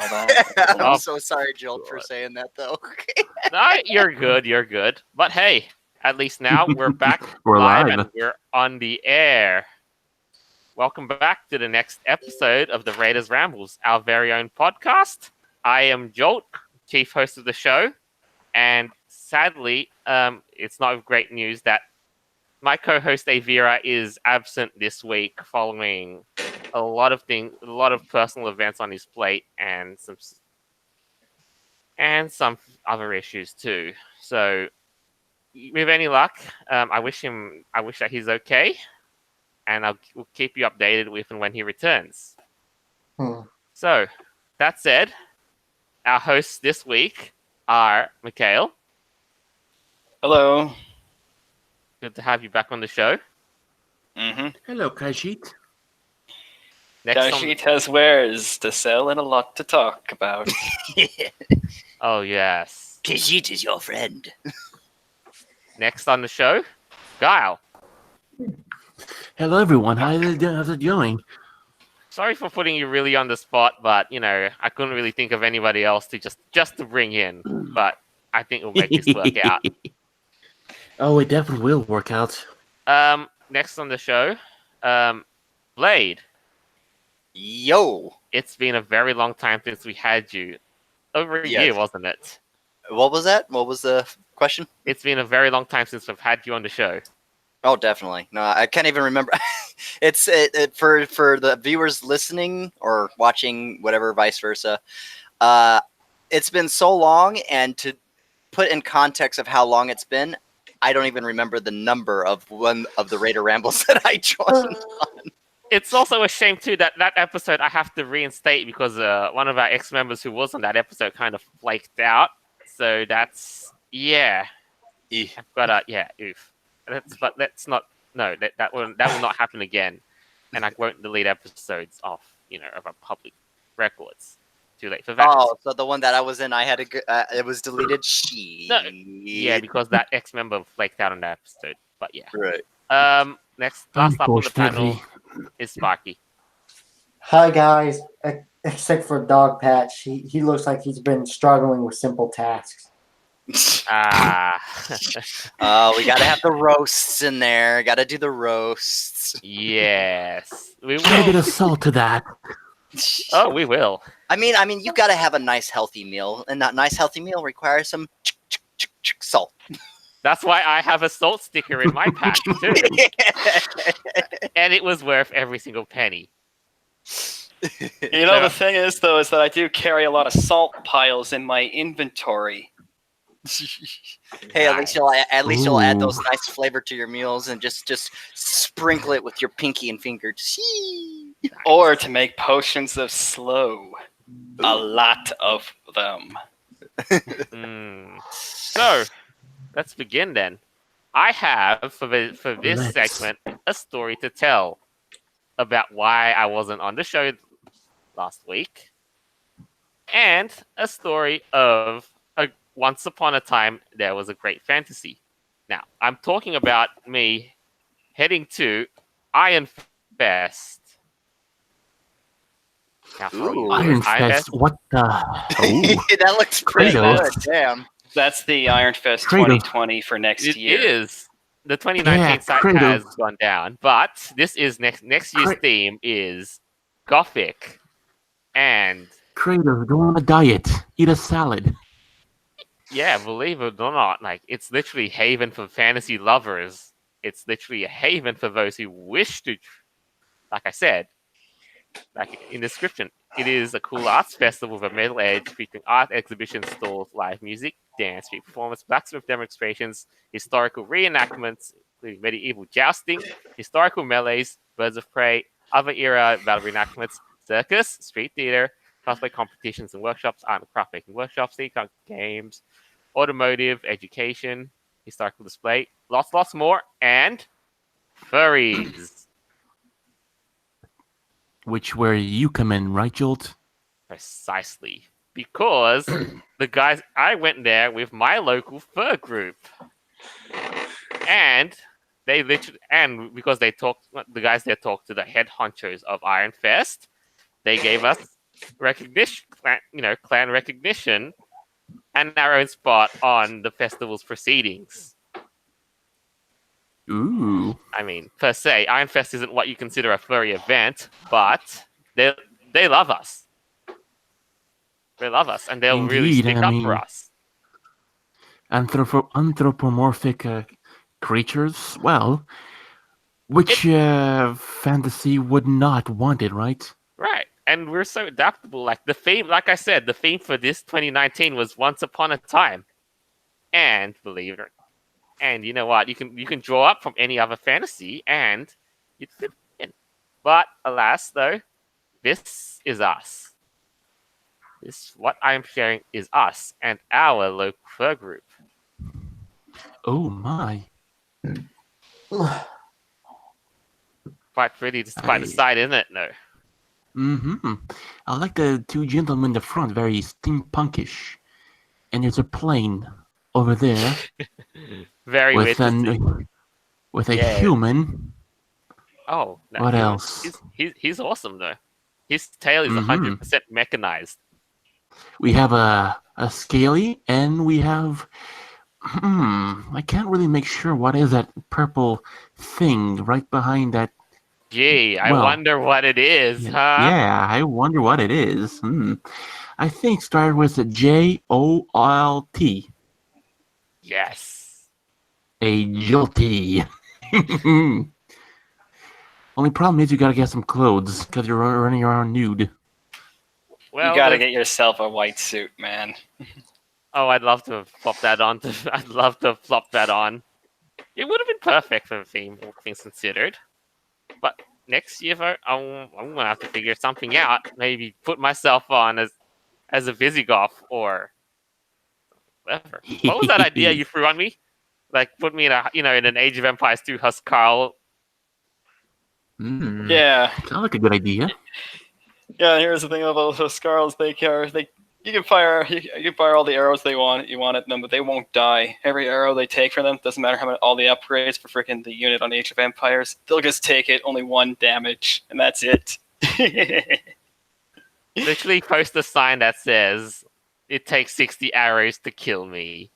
all that. I'm so sorry, Jolt, for saying that, though. No, you're good. But hey, at least now we're back We're live live. and we're on the air. Welcome back to the next episode of the Raiders Rambles, our very own podcast. I am Jolt, chief host of the show, and sadly, it's not great news that my co-host Avira is absent this week following a lot of personal events on his plate, and some other issues too. So, with any luck, I wish that he's okay, and we'll keep you updated with and when he returns. So, that said, our hosts this week are Mikhail. Hello. Good to have you back on the show. Hello, Kajit. Kajit has wares to sell and a lot to talk about. Oh, yes. Kajit is your friend. Next on the show, Guile. Hello, everyone. How's it going? Sorry for putting you really on the spot, but, I couldn't really think of anybody else to just to bring in. But I think we'll make this work out. Oh, it definitely will work out. Next on the show, Blade. Yo. It's been a very long time since we had you. Over a year, wasn't it? What was that? What was the question? It's been a very long time since we've had you on the show. Oh, definitely. No, I can't even remember. It's for the viewers listening or watching, whatever, vice versa. It's been so long, and to put in context of how long it's been, I don't even remember the number of one of the Raider Rambles that I joined on. It's also a shame, too, that episode I have to reinstate because one of our ex-members who was on that episode kind of flaked out. So that's, yeah. I've got oof. But let's not, no, that will not happen again. And I won't delete episodes off, of our public records. Too late for that. Oh, so the one that I was in, I had it was deleted? No, yeah, because that ex-member flaked out on that episode. But yeah. Right. Last up on the panel is Sparky. Hi guys, except for Dog Patch, he looks like he's been struggling with simple tasks. Oh, we gotta have the roasts in there. Gotta do the roasts. Yes, we will. Add a bit of salt to that. Oh, we will. I mean, you gotta have a nice healthy meal, and that nice healthy meal requires some salt. That's why I have a salt sticker in my pack too, and it was worth every single penny. The thing is, though, is that I do carry a lot of salt piles in my inventory. Hey, at least you'll add those nice flavor to your meals and just sprinkle it with your pinky and finger. Or to make potions of slow. A lot of them. So, let's begin then. I have for this segment a story to tell about why I wasn't on the show last week, and a story of once upon a time there was a great fantasy. Now, I'm talking about me heading to Ironfest. Ironfest? What the? That looks pretty good. Damn. That's the Ironfest 2020 for next year. It is. The 2019 site has gone down, but this is next year's theme is Gothic and Kratos, go on a diet. Eat a salad. Yeah, believe it or not, it's literally a haven for fantasy lovers. It's literally a haven for those who wish to, like I said, in the description, it is a cool arts festival with a middle edge featuring art exhibition stalls, live music, dance, street performance, blacksmith demonstrations, historical reenactments, including medieval jousting, historical melees, birds of prey, other era battle reenactments, circus, street theater, cosplay competitions and workshops, art and craft making workshops, theater games, automotive, education, historical display, lots more, and furries. Which where you come in, right, Jolt? Precisely. Because I went there with my local fur group. And because the guys there talked to the head honchos of Ironfest, they gave us recognition, clan recognition, and our own spot on the festival's proceedings. Ooh. I mean, per se, Ironfest isn't what you consider a furry event, but they love us. They love us, and they'll really Indeed, stick I up for mean- us. Anthropomorphic creatures? Well, which fantasy would not want it, right? Right. And we're so adaptable. Like the theme, like I said, the theme for this 2019 was Once Upon a Time. And believe it or and you know what? You can draw up from any other fantasy and it fit in. But alas though, this is us. This what I am sharing is us and our local fur group. Oh my. Quite pretty despite the sight, isn't it? No. Mm-hmm. I like the two gentlemen in the front, very steampunkish. And there's a plane over there Very with weird to see. a Yeah. human. Oh, no, What he was- else? He's awesome though. His tail is Mhm. 100% mechanized. We have a scaly, and we have. I can't really make sure what is that purple thing right behind that. Gee, I Well, wonder what it is, huh? Yeah, I wonder what it is. I think started with a JOLT. Yes. A jolty. Only problem is you gotta get some clothes because you're running around nude. Well, you gotta there's- get yourself a white suit, man. Oh, I'd love to flop that on. I'd love to flop that on. It would have been perfect for the theme, all things considered. But next year, though, I'm gonna have to figure something out. Maybe put myself on as a Visigoth or whatever. What was that idea you threw on me? Like put me in in an Age of Empires 2 Huskarl. Yeah. Sounds like a good idea. Yeah, here's the thing about those Scarls. You can fire all the arrows you want at them, but they won't die. Every arrow they take from them, doesn't matter how many all the upgrades for freaking the unit on Age of Empires, they'll just take it, only 1 damage, and that's it. Literally post a sign that says, "It takes 60 arrows to kill me."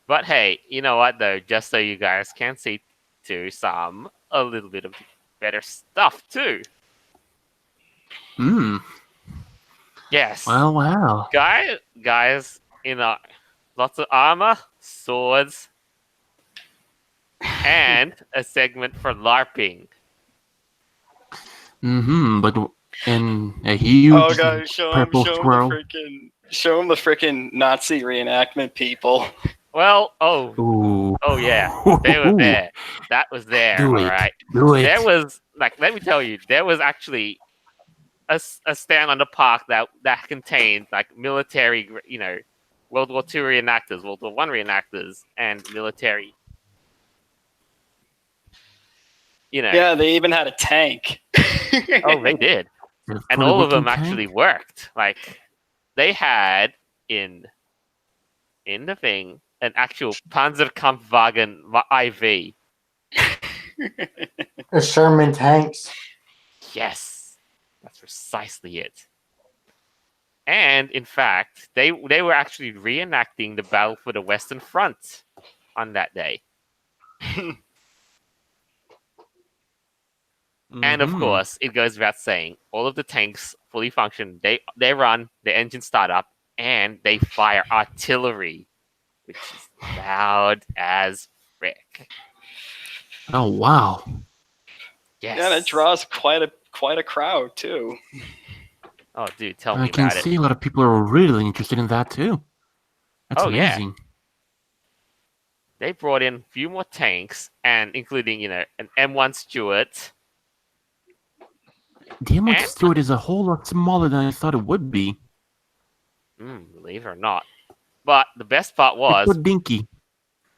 But hey, you know what though? Just so you guys can see too, a little bit of better stuff too. Yes. Well. Guys, lots of armor, swords, and a segment for LARPing. But in a huge Oh, guys, purple squirrel. Show them the freaking Nazi reenactment people. Well, Ooh. oh yeah, they were there. That was there. Do it. All right. Do it. There was let me tell you, there was actually a stand on the park that contained military, World War II reenactors, World War I reenactors, and military. Yeah, they even had a tank. Oh, they did. And all of them actually worked. Like they had in the thing an actual Panzerkampfwagen IV. The Sherman tanks. Yes, that's precisely it. And in fact, they were actually reenacting the battle for the Western Front on that day. And of course, it goes without saying, all of the tanks fully function. They run, the engines start up, and they fire artillery, which is loud as frick. Oh wow! Yes. Yeah, that draws quite a crowd too. Oh, dude, tell me I can about it. see a lot of people are really interested in that too. That's Yeah. amazing. They brought in a few more tanks, and including an M1 Stuart. The M1 Stuart is a whole lot smaller than I thought it would be. Believe it or not. But the best part It's was so dinky.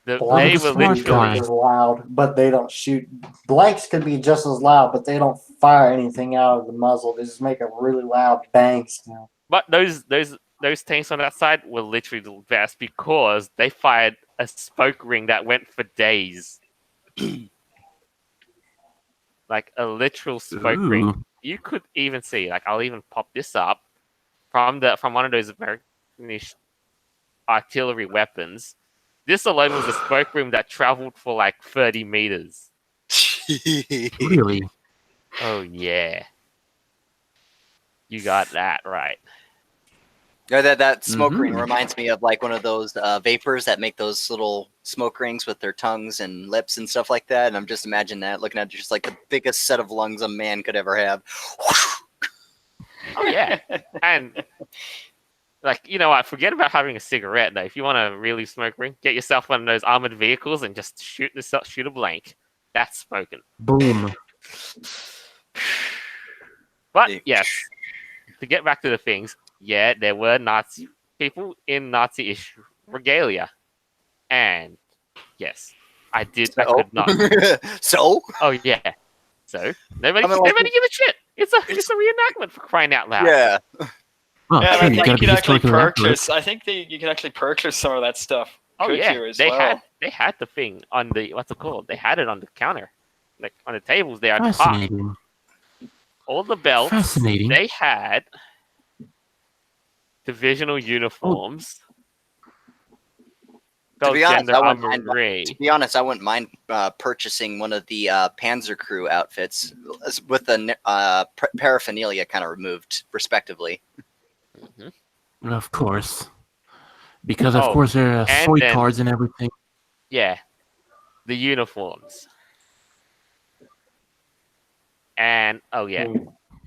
they Blanks were could be literally just as loud, but they don't shoot. Blanks could be just as loud, but they don't fire anything out of the muzzle. They just make a really loud bang sound. But those tanks on that side were literally the best because they fired a spoke ring that went for days. like a literal smoke ring. Ooh. You could even see, like, I'll even pop this up from one of those American artillery weapons. This alone was a smoke ring that traveled for like 30 meters. Really? Oh yeah, you got that right. Yeah, that smoke ring Mhm. reminds me of like one of those vapors that make those little smoke rings with their tongues and lips and stuff like that. And I'm just imagining that, looking at just like the biggest set of lungs a man could ever have. Oh yeah, and like, you know what? Forget about having a cigarette though. If you want to really smoke ring, get yourself one of those armored vehicles and just shoot a blank. That's smoking. Boom. But yes, to get back to the things, yeah, there were Nazi people in Nazi-ish regalia, and yes, I could not. So? Oh yeah. So nobody I mean, like- give a shit. It's a reenactment, for crying out loud. Yeah. Well, Yeah, and sure, I you think gotta you be can actually historically accurate. purchase. I think you can actually purchase some of that stuff. Oh could yeah. you as They well? had the thing on the, what's it called? They had it on the counter, like on the tables there at the park. Fascinating. All the belts. Fascinating. They had divisional uniforms. To be honest, Gender I wouldn't mind, armory. to be honest, I wouldn't mind purchasing one of the Panzer Crew outfits with the paraphernalia kind of removed, respectively. Of course. Because, of Oh, course, there are and soy then- cards and everything. Yeah, the uniforms. And oh yeah,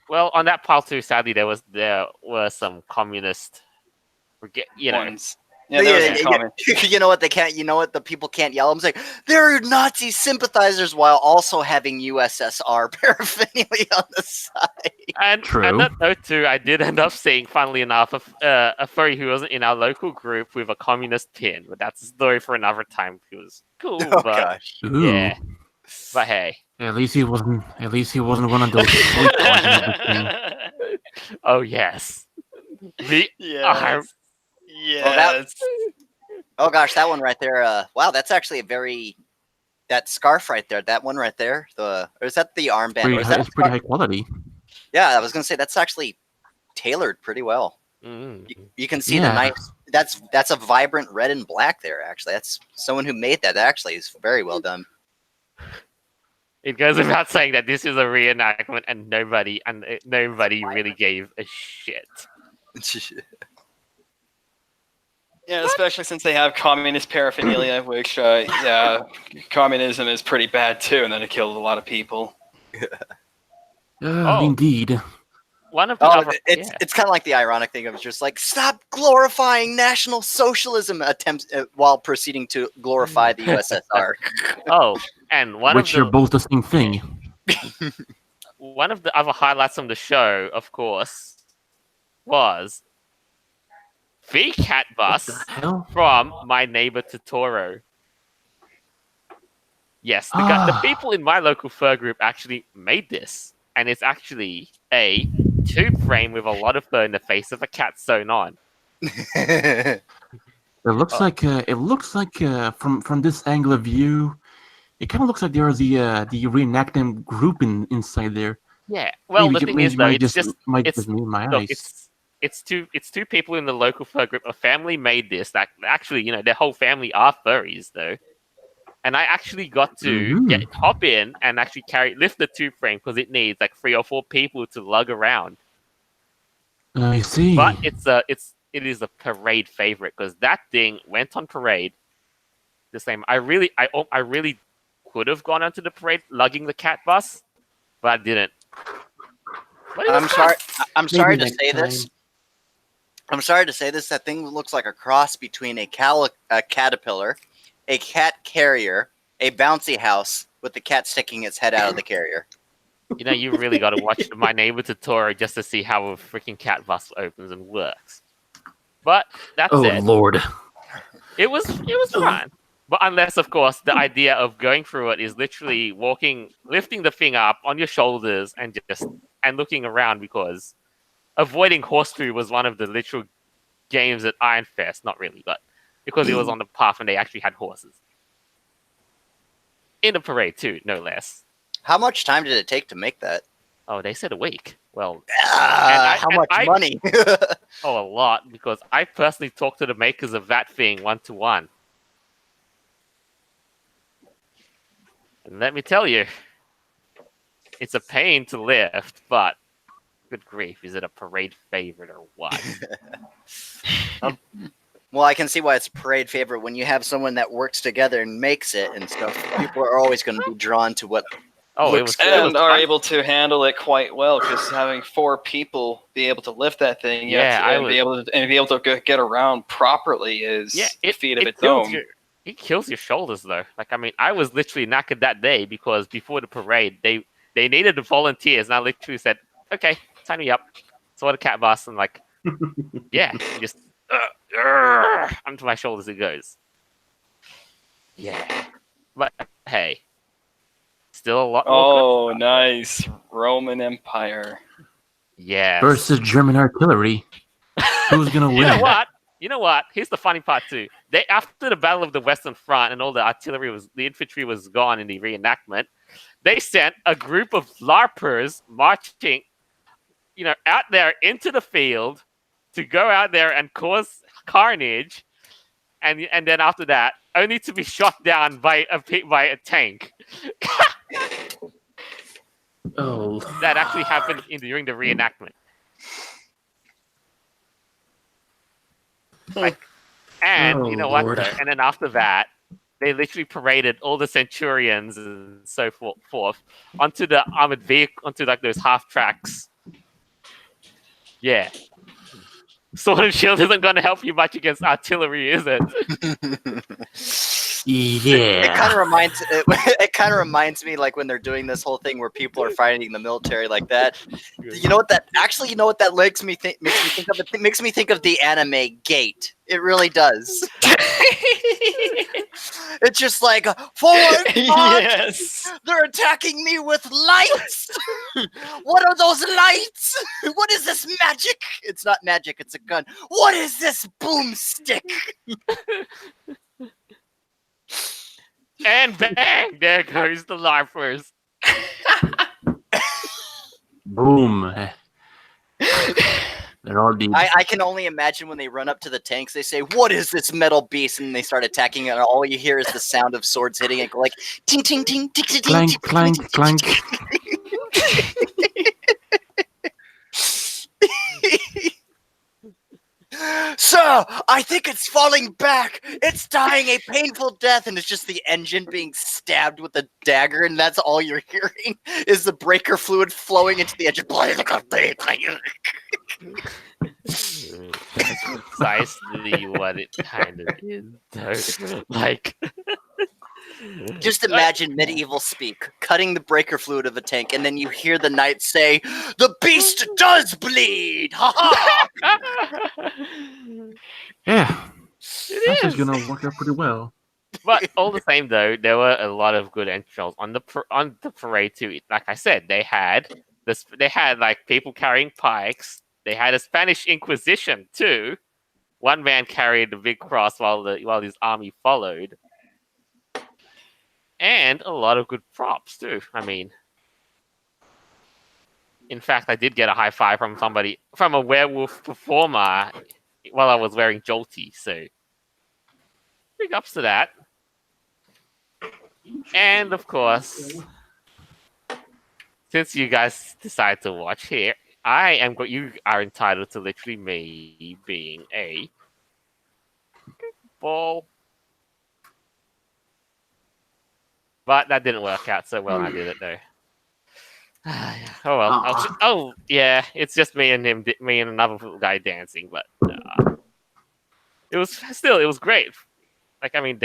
well, on that pile too, sadly there were some communist, you know, Ones. Yeah, there was some comment. You know what they can't. You know what the people can't yell. I'm saying they're Nazi sympathizers while also having USSR paraphernalia on the side. and True. that note too, I did end up seeing, funnily enough, a furry who wasn't in our local group with a communist pin, but that's a story for another time. It was cool, Oh but gosh. Ooh. yeah, but hey, At least he wasn't one of those soy cards and everything. oh yes, the Yes. Yes. Oh gosh, that one right there. Wow, that's actually that scarf right there. That one right there. Or is that the armband? Or is that It's pretty high quality. Yeah, I was gonna say that's actually tailored pretty well. You can see the Yeah. nice. That's a vibrant red and black there. Actually, that's someone who made that. Actually, is very well done. It goes without saying that this is a reenactment, and nobody really gave a shit. Yeah, especially since they have communist paraphernalia, which, yeah, communism is pretty bad too, and then it killed a lot of people. Oh. Indeed. One of the Oh, other, it's kind of like the ironic thing of just like stop glorifying National Socialism attempts while proceeding to glorify the USSR. oh, and Which are both the same thing. one of the other highlights from the show, of course, was the cat bus The hell? from My Neighbor Totoro. Yes, the people in my local fur group actually made this, and it's actually a tube frame with a lot of fur in the face of a cat sewn on. It looks like from this angle of view, it kind of looks like there is the reenactment group inside there. Yeah, well, the thing is though, it's just me in my look, eyes. it's two people in the local fur group. A family made this. That actually, you know, their whole family are furries though. And I actually got to hop in and actually lift the tube frame because it needs like 3 or 4 people to lug around. I see. But it is a parade favorite because that thing went on parade. The same. I really could have gone onto the parade lugging the cat bus, but I didn't. But it was I'm fun. sorry. I'm sorry to next say time. this. I'm sorry to say this. That thing looks like a cross between a caterpillar, a cat carrier, a bouncy house with the cat sticking its head out of the carrier. You know, you really got to watch My Neighbor Totoro just to see how a freaking cat bus opens and works. But that said, Lord. it was fun. But unless, of course, the idea of going through it is literally lifting the thing up on your shoulders and looking around, because avoiding horse food was one of the literal games at Ironfest. Not really, but because it was on the path and they actually had horses. In the parade too, no less. How much time did it take to make that? Oh, they said a week. Well, How much I- money? oh, a lot, because I personally talked to the makers of that thing 1-to-1. And let me tell you, it's a pain to lift, but good grief, is it a parade favorite or what? Well, I can see why it's a parade favorite when you have someone that works together and makes it and stuff. People are always going to be drawn to what. Oh, it Looks was, And are fun. able to handle it quite well, because having 4 people be able to lift that thing, be able to get around properly is a feat of its own. It kills your shoulders though. Like, I mean, I was literally knackered that day because before the parade, they needed the volunteers, and I literally said, "Okay, sign me up." So I a cat bus, and like, yeah, just onto my shoulders it goes. Yeah, but hey, still a lot more. Oh, nice. Roman Empire. Yeah. Versus German artillery. Who's gonna win? You know what? Here's the funny part too. They, after the Battle of the Western Front and all the infantry was gone in the reenactment, they sent a group of LARPers marching, out there into the field to go out there and cause carnage, and then after that, only to be shot down by a tank. Oh. That actually happened during the reenactment. And Oh, you know what? Lord. Though? And then after that, they literally paraded all the centurions and so forth onto the armored vehicle, onto like those half tracks. Yeah. Sword and shield isn't going to help you much against artillery, is it? Yeah. It kind of reminds me like when they're doing this whole thing where people are fighting the military like that. You know what that makes me think of? It makes me think of the anime Gate. It really does. It's just like forward. Yes. They're attacking me with lights. What are those lights? What is this magic? It's not magic. It's a gun. What is this boomstick? And bang! There goes the LARPers. Boom. They're all dead. I can only imagine when they run up to the tanks, they say, "What is this metal beast?" And they start attacking it, and all you hear is the sound of swords hitting it, like ting ting ting ting ting ting. Clank, clank, clank. Sir, I think it's falling back. It's dying a painful death, and it's just the engine being stabbed with a dagger, and that's all you're hearing is the breaker fluid flowing into the engine. That's precisely what it kind of is, though. Like, Just imagine medieval speak, cutting the breaker fluid of a tank, and then you hear the knight say, "The beast does bleed!" Ha ha! Yeah. it That's is. gonna work out pretty well. But all the same, though, there were a lot of good entrails on the parade too. Like I said, they had like people carrying pikes. They had a Spanish Inquisition too. One man carried the big cross while his army followed, and a lot of good props too. I mean, in fact, I did get a high five from a werewolf performer while I was wearing Jolty. So big ups to that. And of course, since you guys decide to watch here, you are entitled to literally me being a ball. But that didn't work out so well. I did it though. Oh well. Oh yeah, it's just me and another guy dancing. But it was great. Like, I mean,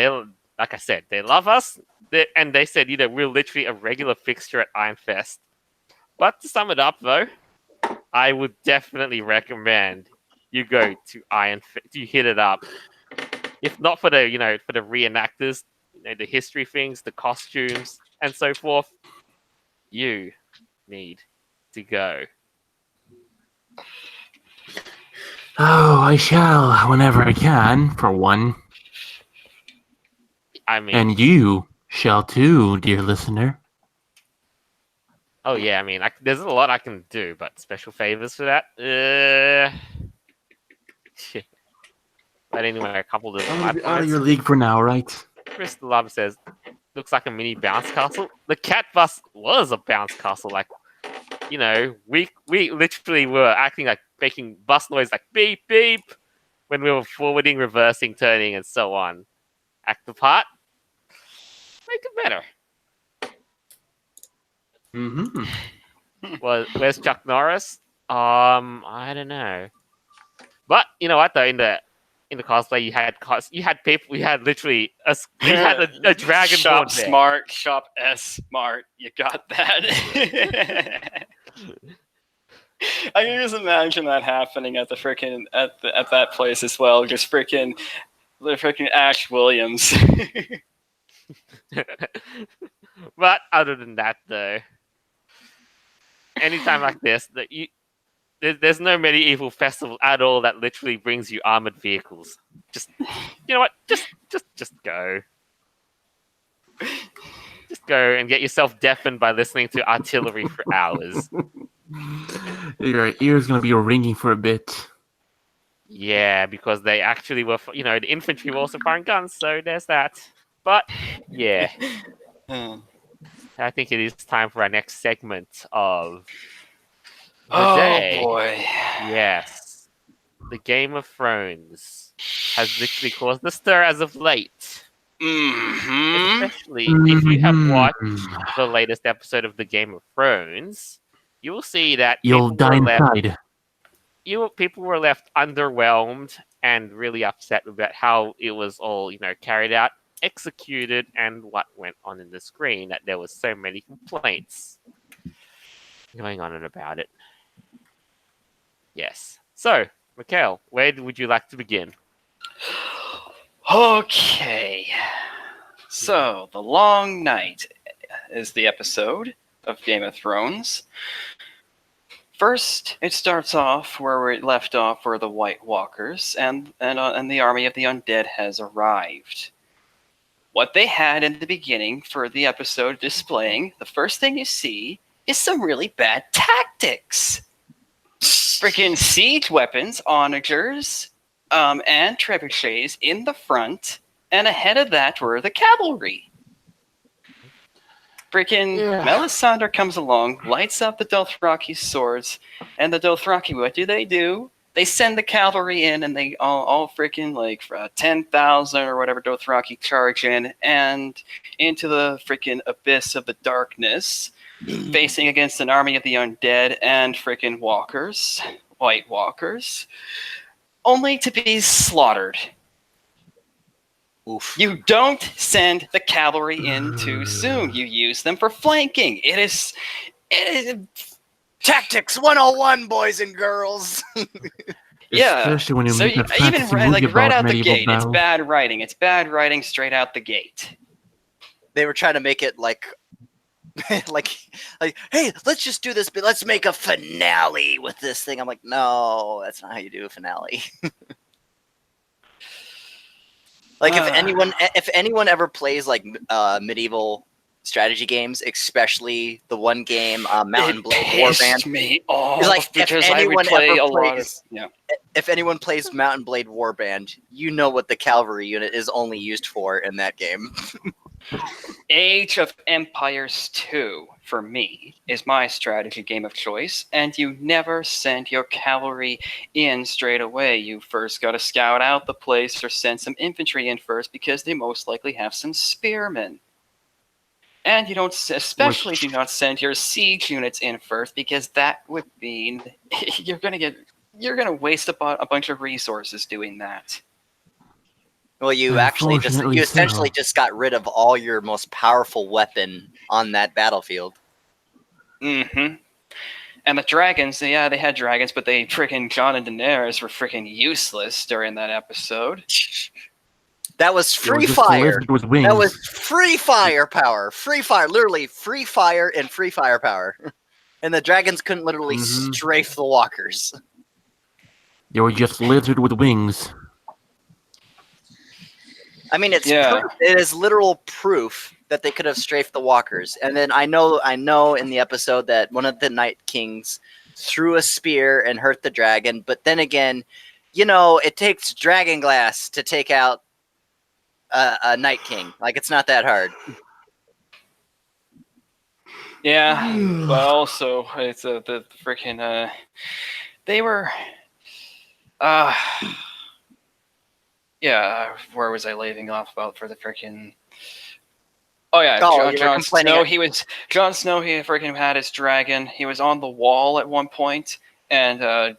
like I said, they love us, and they said, we're literally a regular fixture at Ironfest. But to sum it up, though, I would definitely recommend you go to Ironfest. You hit it up. If not for the for the reenactors, the history things, the costumes, and so forth, you need to go. Oh, I shall whenever I can, for one. I mean, And you shall too, dear listener. Oh yeah, I mean, there's a lot I can do, but special favors for that. But anyway, a couple of my Out of your league for now, right? Crystal Love says, looks like a mini bounce castle. The cat bus was a bounce castle. Like, we literally were acting like making bus noise like beep beep when we were forwarding, reversing, turning, and so on. Act the part, make it better. Mm-hmm. Well, where's Chuck Norris? I don't know. But you know what though, in the cosplay, you had people, you had literally you had a dragon Shop board there. smart, shop S smart. You got that. I can just imagine that happening at the freaking at that place as well. Just the freaking Ash Williams. But other than that, though, anytime like this, there's no medieval festival at all that literally brings you armored vehicles. Just, you know what? Just go. Just go and get yourself deafened by listening to artillery for hours. Your ear's gonna be ringing for a bit. Yeah, because they actually were, the infantry were also firing guns, so there's that. But, yeah. I think it is time for our next segment of the day. Oh boy. Yes. The Game of Thrones has literally caused a stir as of late. Mm-hmm. Especially if you have watched the latest episode of the Game of Thrones, you will see that You'll die inside. People were left underwhelmed and really upset about how it was all, carried out, executed, and what went on in the screen, that there was so many complaints going on and about it. Yes. So, Mikhail, where would you like to begin? Okay. So, The Long Night is the episode of Game of Thrones. First, it starts off where we left off, where the White Walkers and the army of the undead has arrived. What they had in the beginning for the episode displaying, the first thing you see is some really bad tactics. Freaking siege weapons, onagers, and trebuchets in the front, and ahead of that were the cavalry. Freaking Melisandre comes along, lights up the Dothraki swords, and the Dothraki, what do? They send the cavalry in, and they all freaking 10,000 or whatever Dothraki charge in, and into the freaking abyss of the darkness, facing against an army of the undead and freaking walkers, White Walkers, only to be slaughtered. Oof. You don't send the cavalry in too soon. You use them for flanking. It is Tactics 101, boys and girls. yeah. Especially when you So make a even fantasy movie right about out the medieval gate, battles. it's bad writing. It's bad writing straight out the gate. They were trying to make it like, hey, let's just do this, but let's make a finale with this thing. I'm like, no, that's not how you do a finale. Like if anyone ever plays medieval strategy games, especially the one game Mountain Blade Warband, me off because if anyone plays Mountain Blade Warband, you know what the cavalry unit is only used for in that game. Age of Empires 2, for me, is my strategy game of choice, and you never send your cavalry in straight away. You first got to scout out the place or send some infantry in first, because they most likely have some spearmen. And you don't, especially do not send your siege units in first, because that would mean you're gonna waste a bunch of resources doing that. Well, you essentially just got rid of all your most powerful weapon on that battlefield. Mm-hmm. And the dragons, they had dragons, but Jon and Daenerys were freaking useless during that episode. That was free fire. That was free fire power. Free fire. Literally free fire and free firepower. And the dragons couldn't literally strafe the walkers. They were just lizard with wings. I mean, it is literal proof that they could have strafed the walkers. And then I know in the episode that one of the Night Kings threw a spear and hurt the dragon. But then again, it takes dragon glass to take out a Night King. Like, it's not that hard. Yeah, but also it's the freaking they were yeah, where was I leaving off about for the freaking Jon Snow. Jon Snow. He freaking had his dragon. He was on the wall at one point, and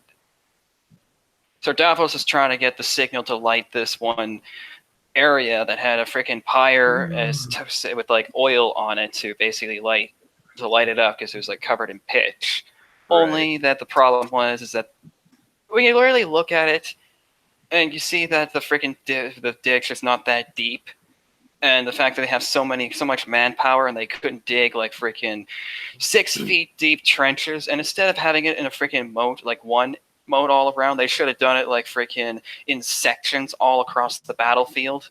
so Davos is trying to get the signal to light this one area that had a freaking pyre with like oil on it to basically light it up because it was like covered in pitch. Right. Only that the problem is that when you literally look at it and you see that the freaking the ditch is not that deep, and the fact that they have so much manpower and they couldn't dig like freaking 6 feet deep trenches, and instead of having it in a freaking moat, like one moat all around, they should have done it like freaking in sections all across the battlefield.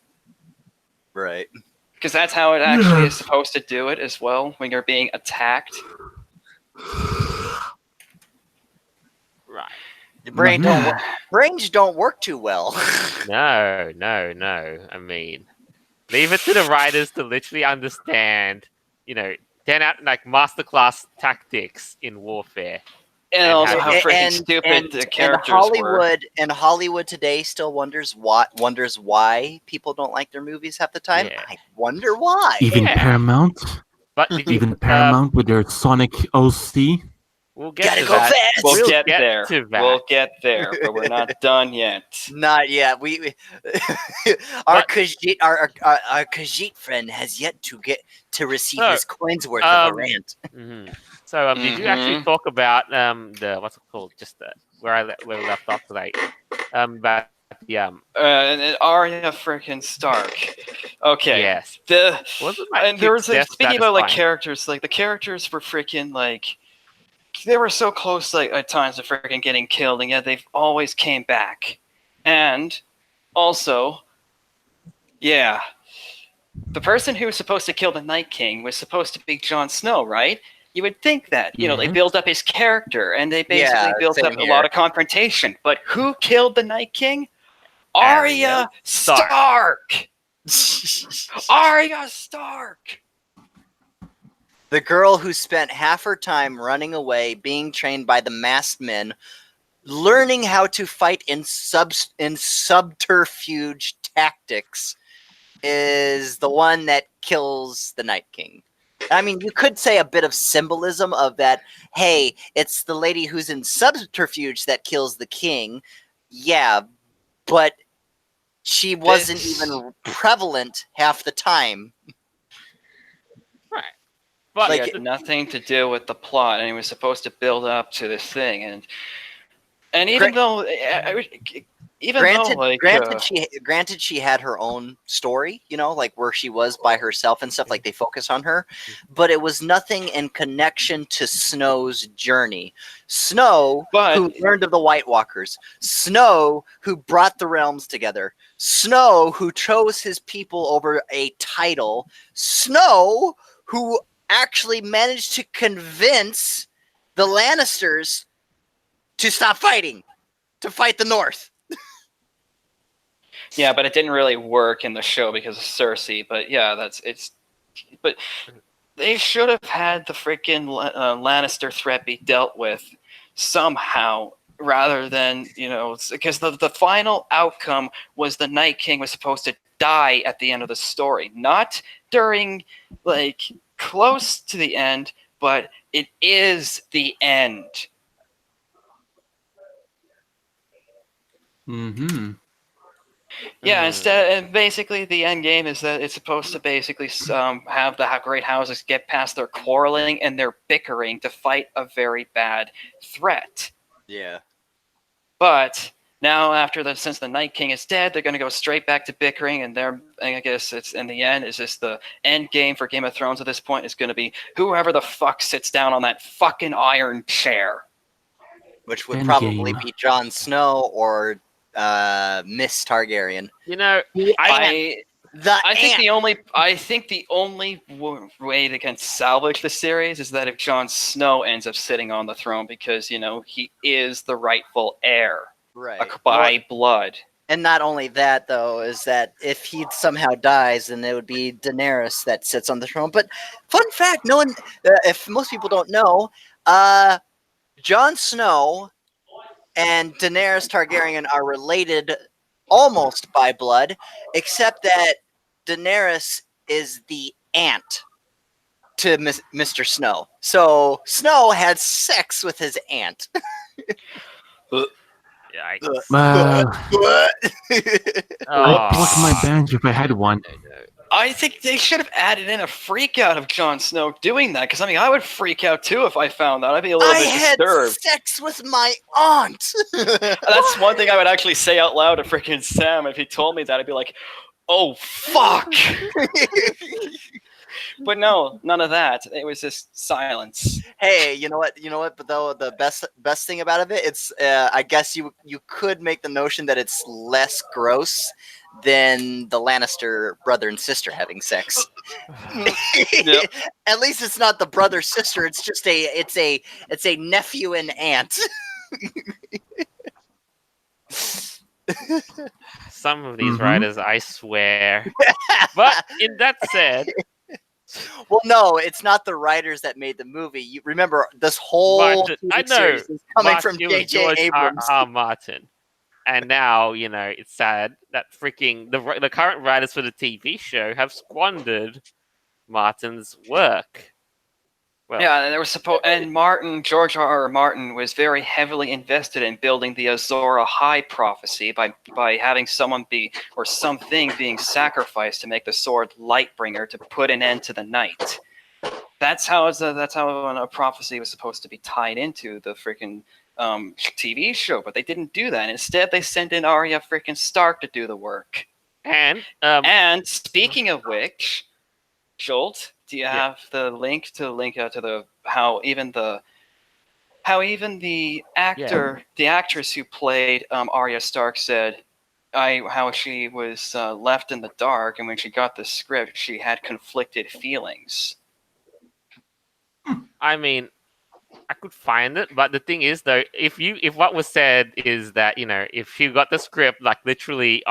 Right. Because that's how it actually is supposed to do it as well when you're being attacked. Right. Brains don't work too well. No. I mean, leave it to the writers to literally understand, 10 out like masterclass tactics in warfare. And also how freaking stupid the characters were. And Hollywood today still wonders why people don't like their movies half the time. Yeah. I wonder why. Even Paramount, But Paramount with their Sonic OC. We'll get Gotta to go that. fast. We'll get get there. to that. We'll get there, but we're not done yet. Not yet. We our Khajiit friend has yet to receive his coins worth of a rant. Mm-hmm. So, did you actually talk about the what's it called? Just where we left off today. About the and Arya freaking Stark. Okay. Yes. And there was speaking about like characters, like the characters were freaking like they were so close like at times to freaking getting killed, and yet they've always came back. And also, yeah, the person who was supposed to kill the Night King was supposed to be Jon Snow, right? You would think that, they build up his character and they basically built up a lot of confrontation. But who killed the Night King? Arya Stark! Arya Stark! The girl who spent half her time running away, being trained by the masked men, learning how to fight in subterfuge tactics, is the one that kills the Night King. I mean, you could say a bit of symbolism of that. Hey, it's the lady who's in subterfuge that kills the king. Yeah, but she wasn't even prevalent half the time. Right. But it had nothing to do with the plot, and it was supposed to build up to this thing. And even though granted she had her own story, like where she was by herself and stuff, like they focus on her, but it was nothing in connection to Snow's journey. Snow, who learned of the White Walkers, Snow, who brought the realms together, Snow, who chose his people over a title, Snow, who actually managed to convince the Lannisters to stop fighting, to fight the North. Yeah, but it didn't really work in the show because of Cersei. But yeah, but they should have had the freaking Lannister threat be dealt with somehow, rather than because the final outcome was the Night King was supposed to die at the end of the story, not during like close to the end, but it is the end. Mm-hmm. Yeah, and basically the end game is that it's supposed to basically have the great houses get past their quarreling and their bickering to fight a very bad threat. Yeah. But now since the Night King is dead, they're going to go straight back to bickering, and I guess it's in the end is just the end game for Game of Thrones at this point is going to be whoever the fuck sits down on that fucking iron chair. Which would probably be Jon Snow or Miss Targaryen. I think the only way they can salvage the series is that if Jon Snow ends up sitting on the throne, because he is the rightful heir Right. by blood. And not only that, though, is that if he somehow dies, then it would be Daenerys that sits on the throne. But fun fact, no one, if most people don't know, Jon Snow and Daenerys Targaryen are related almost by blood, except that Daenerys is the aunt to Mr. Snow. So Snow had sex with his aunt. Yikes. I'd pluck my banjo if I had one. I think they should have added in a freak out of Jon Snow doing that, because I would freak out too if I found that. I'd be a little bit disturbed. I had sex with my aunt. That's one thing I would actually say out loud to freaking Sam. If he told me that, I'd be like, "Oh fuck!" But no, none of that. It was just silence. Hey, you know what? But though the best thing about it, it's I guess you could make the notion that it's less gross than the Lannister brother and sister having sex. Yep. At least it's not the brother sister. It's just it's a nephew and aunt. Some of these writers, I swear. But in that said, well, no, it's not the writers that made the movie. You remember this whole TV series is coming from J.J. Abrams. R. Martin. And now, it's sad that freaking the current writers for the TV show have squandered Martin's work. Well, yeah, and there was George R. Martin was very heavily invested in building the Azor Ahai prophecy by having something being sacrificed to make the sword Lightbringer to put an end to the night. That's how a prophecy was supposed to be tied into the freaking TV show, but they didn't do that. Instead, they sent in Arya freaking Stark to do the work. And speaking of which, Jolt, do you have the link out to the how even the actress who played Arya Stark said how she was left in the dark, and when she got the script, she had conflicted feelings. I mean, I could find it, but the thing is, though, if what was said is that if she got the script literally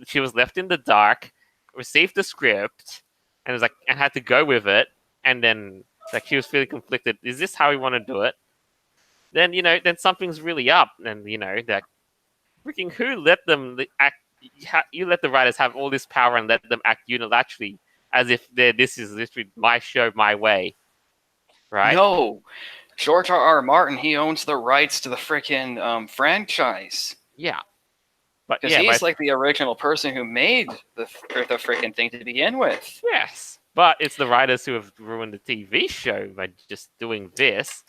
she was left in the dark, received the script, and was and had to go with it, and then she was feeling conflicted. Is this how we want to do it? Then then something's really up, and that freaking who let them act? You let the writers have all this power and let them act unilaterally, as if this is literally my show, my way, right? No. George R. Martin, he owns the rights to the freaking franchise. Yeah. Because he's the original person who made the freaking thing to begin with. Yes. But it's the writers who have ruined the TV show by just doing this.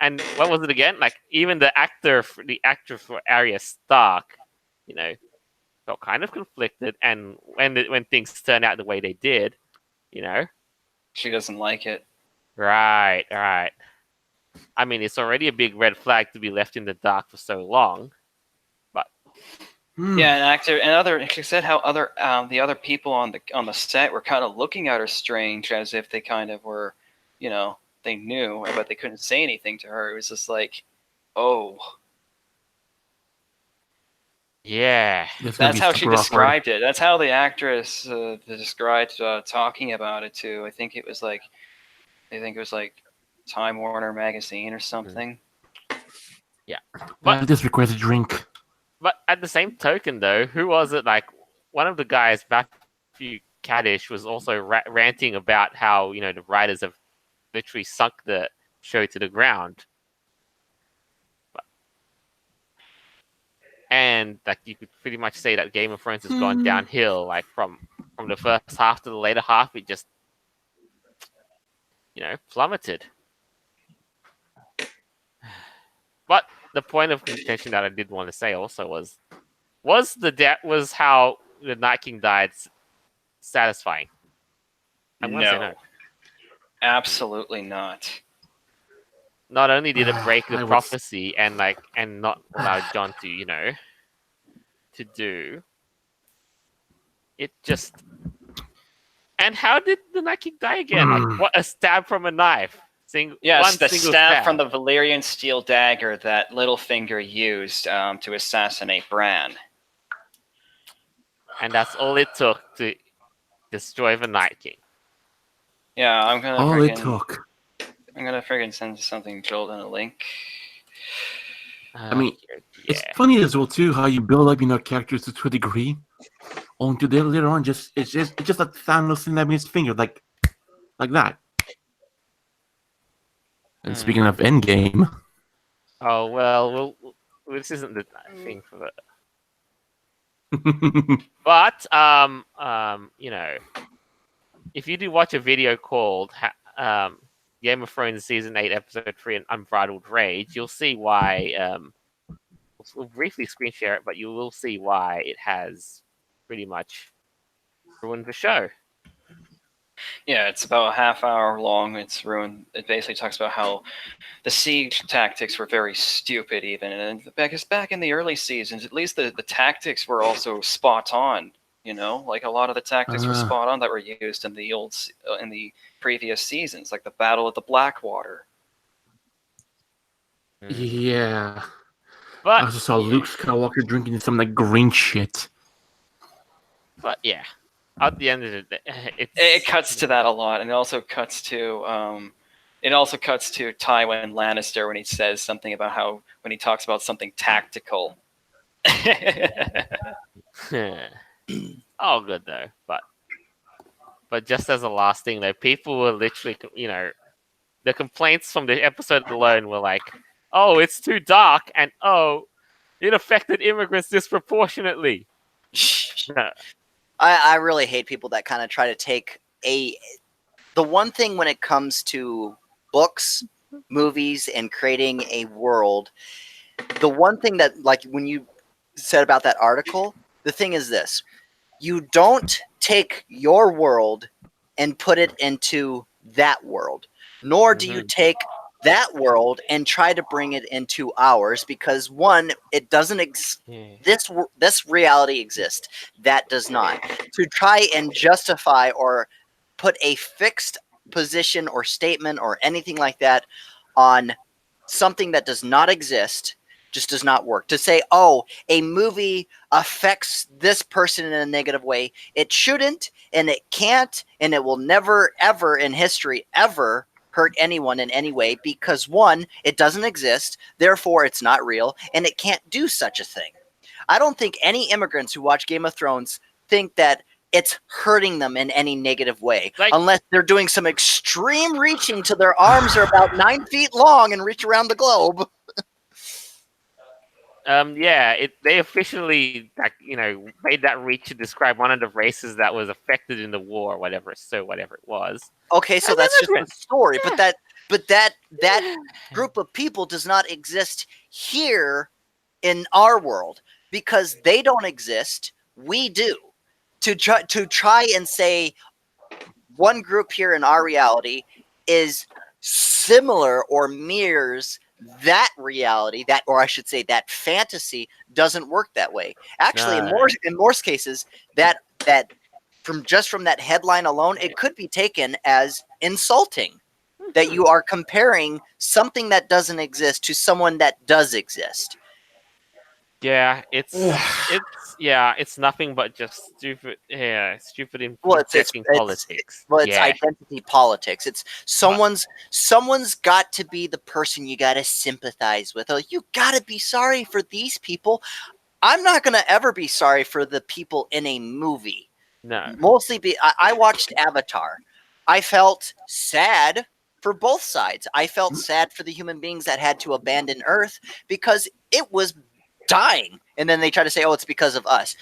And what was it again? Even the actor for Arya Stark, felt kind of conflicted. And when things turn out the way they did, she doesn't like it. Right. I mean, it's already a big red flag to be left in the dark for so long. But yeah, she said how the other people on the set were kind of looking at her strange, as if they kind of were, they knew, but they couldn't say anything to her. It was just oh. Yeah. That's how she described it. That's how the actress described talking about it too. I think it was Time Warner Magazine or something. Yeah. But this requires a drink. But at the same token, though, who was it? One of the guys, Matthew Kaddish, was also ranting about how the writers have literally sunk the show to the ground. And you could pretty much say that Game of Thrones has gone downhill. From the first half to the later half, it just plummeted. But the point of contention that I did want to say also was how the Night King died satisfying? I'm gonna say no. Absolutely not. Not only did it break the prophecy and not allow Jon to to do, it just And how did the Night King die again? Like, what? A stab from a knife. Yes, One the single stab from the Valyrian steel dagger that Littlefinger used to assassinate Bran. And that's all it took to destroy the Night King. Yeah, I'm gonna All it freaking took. send something Joel in a link. I mean, it's funny as well too how you build up, characters to a degree, only to later on it's just like Thanos snapping his finger like that. And speaking of Endgame, oh well, this isn't the thing for that. But if you do watch a video called Game of Thrones Season 8, Episode 3, and Unbridled Rage, you'll see why. We'll briefly screen share it, but you will see why it has pretty much ruined the show. Yeah, it's about a half hour long. It's ruined. It basically talks about how the siege tactics were very stupid, even, and back in the early seasons, at least the tactics were also spot on. Like a lot of the tactics were spot on that were used in the previous seasons, like the Battle of the Blackwater. Yeah. But I also saw Luke Skywalker drinking some like green shit. But yeah, at the end of the day, it cuts to that a lot, and it also cuts to Tywin Lannister when he says something about how when he talks about something tactical. All good though, but just as a last thing though, people were literally, the complaints from the episode alone were like, "Oh, it's too dark," and "Oh, it affected immigrants disproportionately." I really hate people that kind of try to take the one thing when it comes to books, movies, and creating a world. The one thing that, like, when you said about that article, the thing is this: you don't take your world and put it into that world, nor do you take that world and try to bring it into ours, because one, it doesn't this reality exists, that does not. To try and justify or put a fixed position or statement or anything like that on something that does not exist just does not work. To say, oh, a movie affects this person in a negative way, it shouldn't, and it can't, and it will never, ever in history, ever hurt anyone in any way, because one, it doesn't exist, therefore it's not real, and it can't do such a thing. I don't think any immigrants who watch Game of Thrones think that it's hurting them in any negative way, unless they're doing some extreme reaching to their arms are about 9 feet long and reach around the globe. They officially, made that reach to describe one of the races that was affected in the war, whatever it was. Okay, so that's just a story, but that group of people does not exist here in our world, because they don't exist, we do. To try and say one group here in our reality is similar or mirrors that reality, or I should say that fantasy, doesn't work that way. Actually, in most cases, that from that headline alone, it could be taken as insulting, that you are comparing something that doesn't exist to someone that does exist. Yeah, it's nothing but just stupid injecting politics. It's identity politics. It's someone's got to be the person you got to sympathize with. Oh, you got to be sorry for these people. I'm not going to ever be sorry for the people in a movie. No. Mostly I watched Avatar. I felt sad for both sides. I felt sad for the human beings that had to abandon Earth because it was dying, and then they try to say, oh, it's because of us.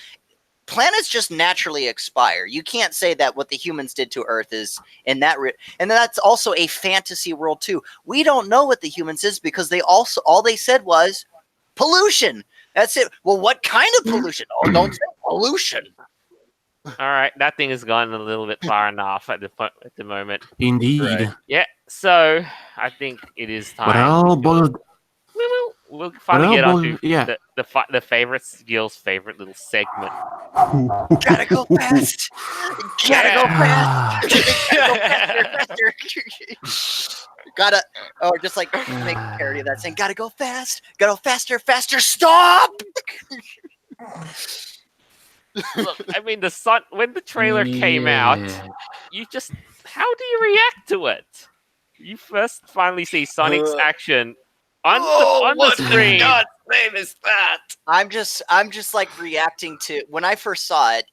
Planets just naturally expire. You can't say that what the humans did to Earth is in that and that's also a fantasy world too. We don't know what the humans is, because all they said was pollution. That's it. Well, what kind of pollution? Oh, don't say pollution. All right, that thing has gone a little bit far enough at the moment. Indeed. Right. Yeah, so I think it is time. Well, we'll finally get onto yeah. the favorite Gil's favorite little segment. Gotta go fast. Gotta go fast. Gotta go faster, faster. Gotta, or just like make a parody of that saying, gotta go fast, gotta go faster, faster, stop! Look, I mean, when the trailer came out, you just, how do you react to it? You first finally see Sonic's action on the screen. God's name is that? I'm just like reacting to when I first saw it.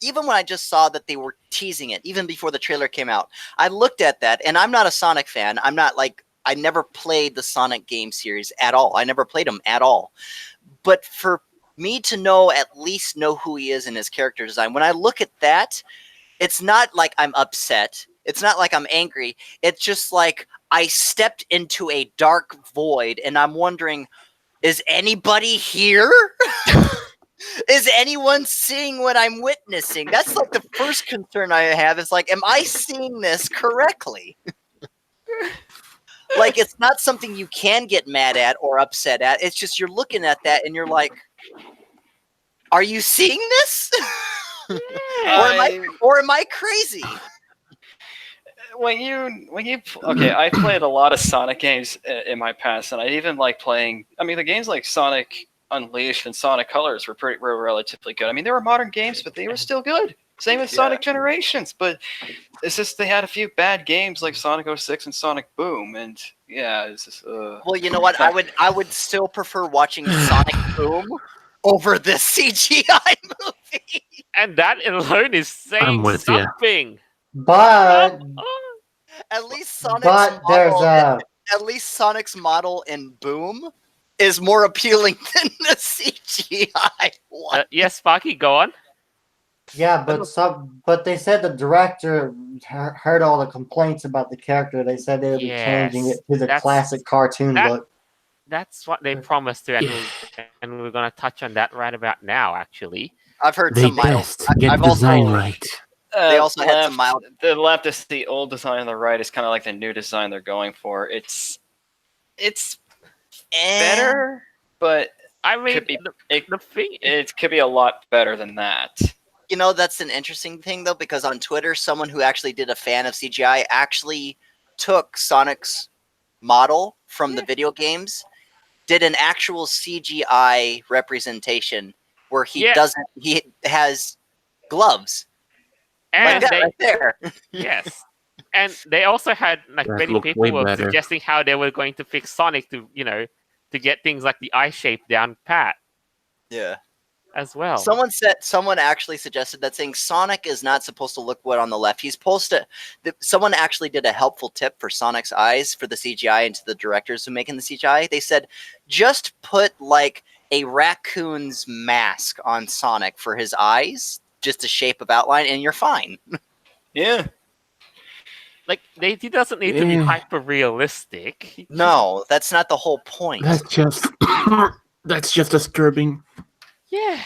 Even when I just saw that they were teasing it, even before the trailer came out, I looked at that, and I'm not a Sonic fan. I'm not like I never played the Sonic game series at all. I never played them at all. But for me to at least know who he is in his character design, when I look at that, it's not like I'm upset. It's not like I'm angry. It's just like I stepped into a dark void, and I'm wondering, is anybody here? Is anyone seeing what I'm witnessing? That's like the first concern I have. Is like, am I seeing this correctly? Like, it's not something you can get mad at or upset at. It's just you're looking at that and you're like, are you seeing this? or am I crazy? Okay, I played a lot of Sonic games in my past, and I even like playing. I mean, the games like Sonic Unleashed and Sonic Colors were relatively good. I mean, they were modern games, but they were still good. Same with Sonic Generations, but it's just they had a few bad games like Sonic 06 and Sonic Boom, and it's just. Well, you know what? I would still prefer watching Sonic Boom over this CGI movie. And that alone is saying something. But at least Sonic's model in Boom is more appealing than the CGI one. Yes, Sparky, go on. Yeah, but they said the director heard all the complaints about the character. They said they would be changing it to the classic cartoon look. That's what they promised to, and we're going to touch on that right about now, actually. I've heard some mild. I've design right. They also had some mild. The left is the old design, and the right is kind of like the new design they're going for. It's better, but I mean, it could be a lot better than that. You know, that's an interesting thing, though, because on Twitter, someone who actually did a fan of CGI actually took Sonic's model from the video games, did an actual CGI representation where he has gloves. And like that right there. Yes. And they also had, like, many people were suggesting how they were going to fix Sonic to get things like the eye shape down pat. Yeah. As well. Someone actually suggested that, saying Sonic is not supposed to look good on the left. He's supposed to. Someone actually did a helpful tip for Sonic's eyes for the CGI and to the directors who making the CGI. They said, just put like a raccoon's mask on Sonic for his eyes, just a shape of outline, and you're fine. Yeah. Like, he doesn't need to be hyper realistic. No, that's not the whole point. That's just disturbing. Yeah.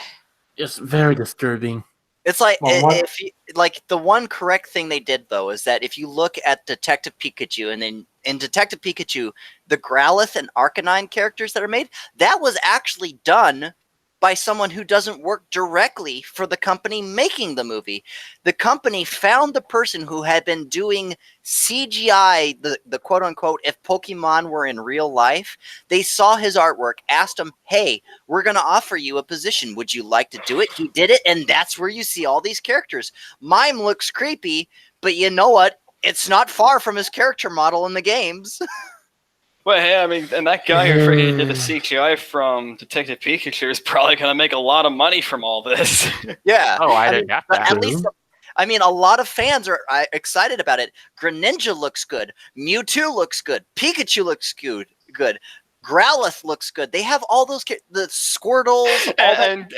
It's very disturbing. It's like, the one correct thing they did, though, is that if you look at Detective Pikachu, and then in Detective Pikachu, the Growlithe and Arcanine characters that are made, that was actually done by someone who doesn't work directly for the company making the movie. The company found the person who had been doing CGI, the quote-unquote, if Pokemon were in real life. They saw his artwork, asked him, hey, we're going to offer you a position. Would you like to do it? He did it, and that's where you see all these characters. Mime looks creepy, but you know what? It's not far from his character model in the games. Well, hey, I mean, and that guy who freaking did the CGI from Detective Pikachu is probably going to make a lot of money from all this. Yeah. Oh, I didn't have that. At least, I mean, a lot of fans are excited about it. Greninja looks good. Mewtwo looks good. Pikachu looks good. Growlithe looks good. They have all those the Squirtles and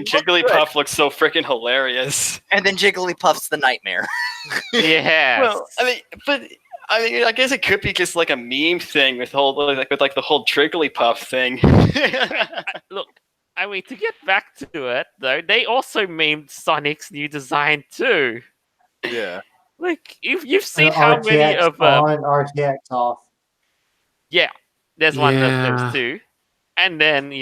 Jigglypuff looks so freaking hilarious. And then Jigglypuff's the nightmare. Yeah. Well, I guess it could be just like a meme thing with the whole the whole Jigglypuff thing. Look, I mean, to get back to it though, they also memed Sonic's new design too. Yeah. Like, if you've seen how many of on RTX off. Yeah, there's one of those two, and then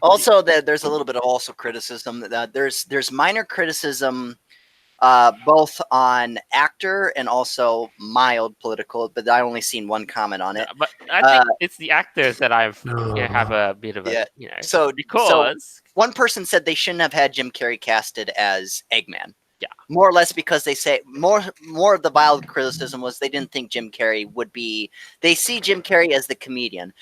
Also, there's a little bit of also criticism. That there's minor criticism, both on actor and also mild political. But I only seen one comment on it. But I think it's the actors that have a bit of a So because one person said they shouldn't have had Jim Carrey casted as Eggman. Yeah, more or less because they say more of the mild criticism was they didn't think Jim Carrey would be. They see Jim Carrey as the comedian.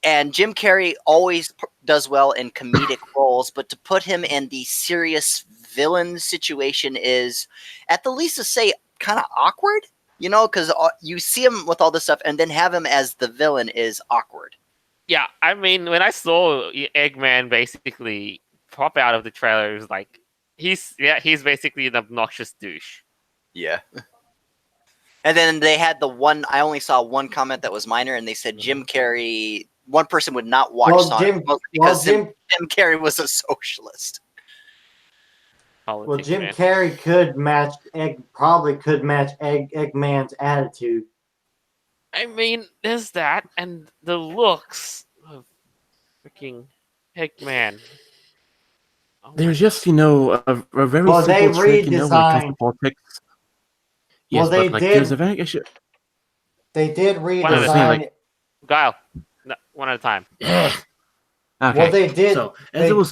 And Jim Carrey always does well in comedic roles, but to put him in the serious villain situation is, at the least to say, kind of awkward, because you see him with all this stuff and then have him as the villain is awkward. Yeah, I mean, when I saw Eggman basically pop out of the trailer, it was like, he's basically an obnoxious douche. Yeah. And then they had I only saw one comment that was minor, and they said Jim Carrey... One person would not watch Sonic because Jim Carrey was a socialist. Well, Jim Carrey could match Eggman's attitude. I mean, there's that, and the looks of freaking Eggman. There's just a very simple trick, when it comes to politics. Yes, well, there's a very they did redesign. Guile. No, one at a time. Okay. Well, they did. So, as it was,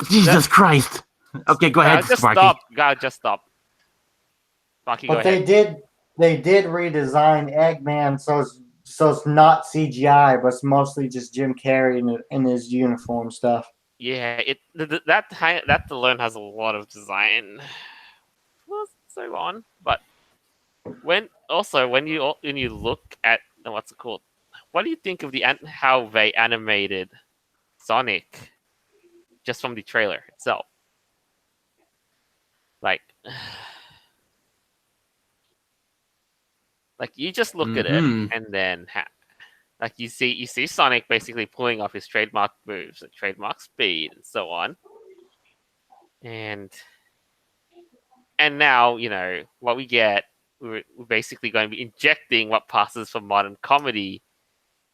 Jesus Christ. Okay, go ahead, Sparky. Just stop. Sparky, but they did redesign Eggman so it's not CGI, but it's mostly just Jim Carrey in his uniform stuff. Yeah, that alone has a lot of design. Well, so on, but when you look at what's it called. What do you think of how they animated Sonic just from the trailer itself? Like you just look at it and then you see Sonic basically pulling off his trademark moves, like trademark speed and so on. And now, what we get, we're basically going to be injecting what passes for modern comedy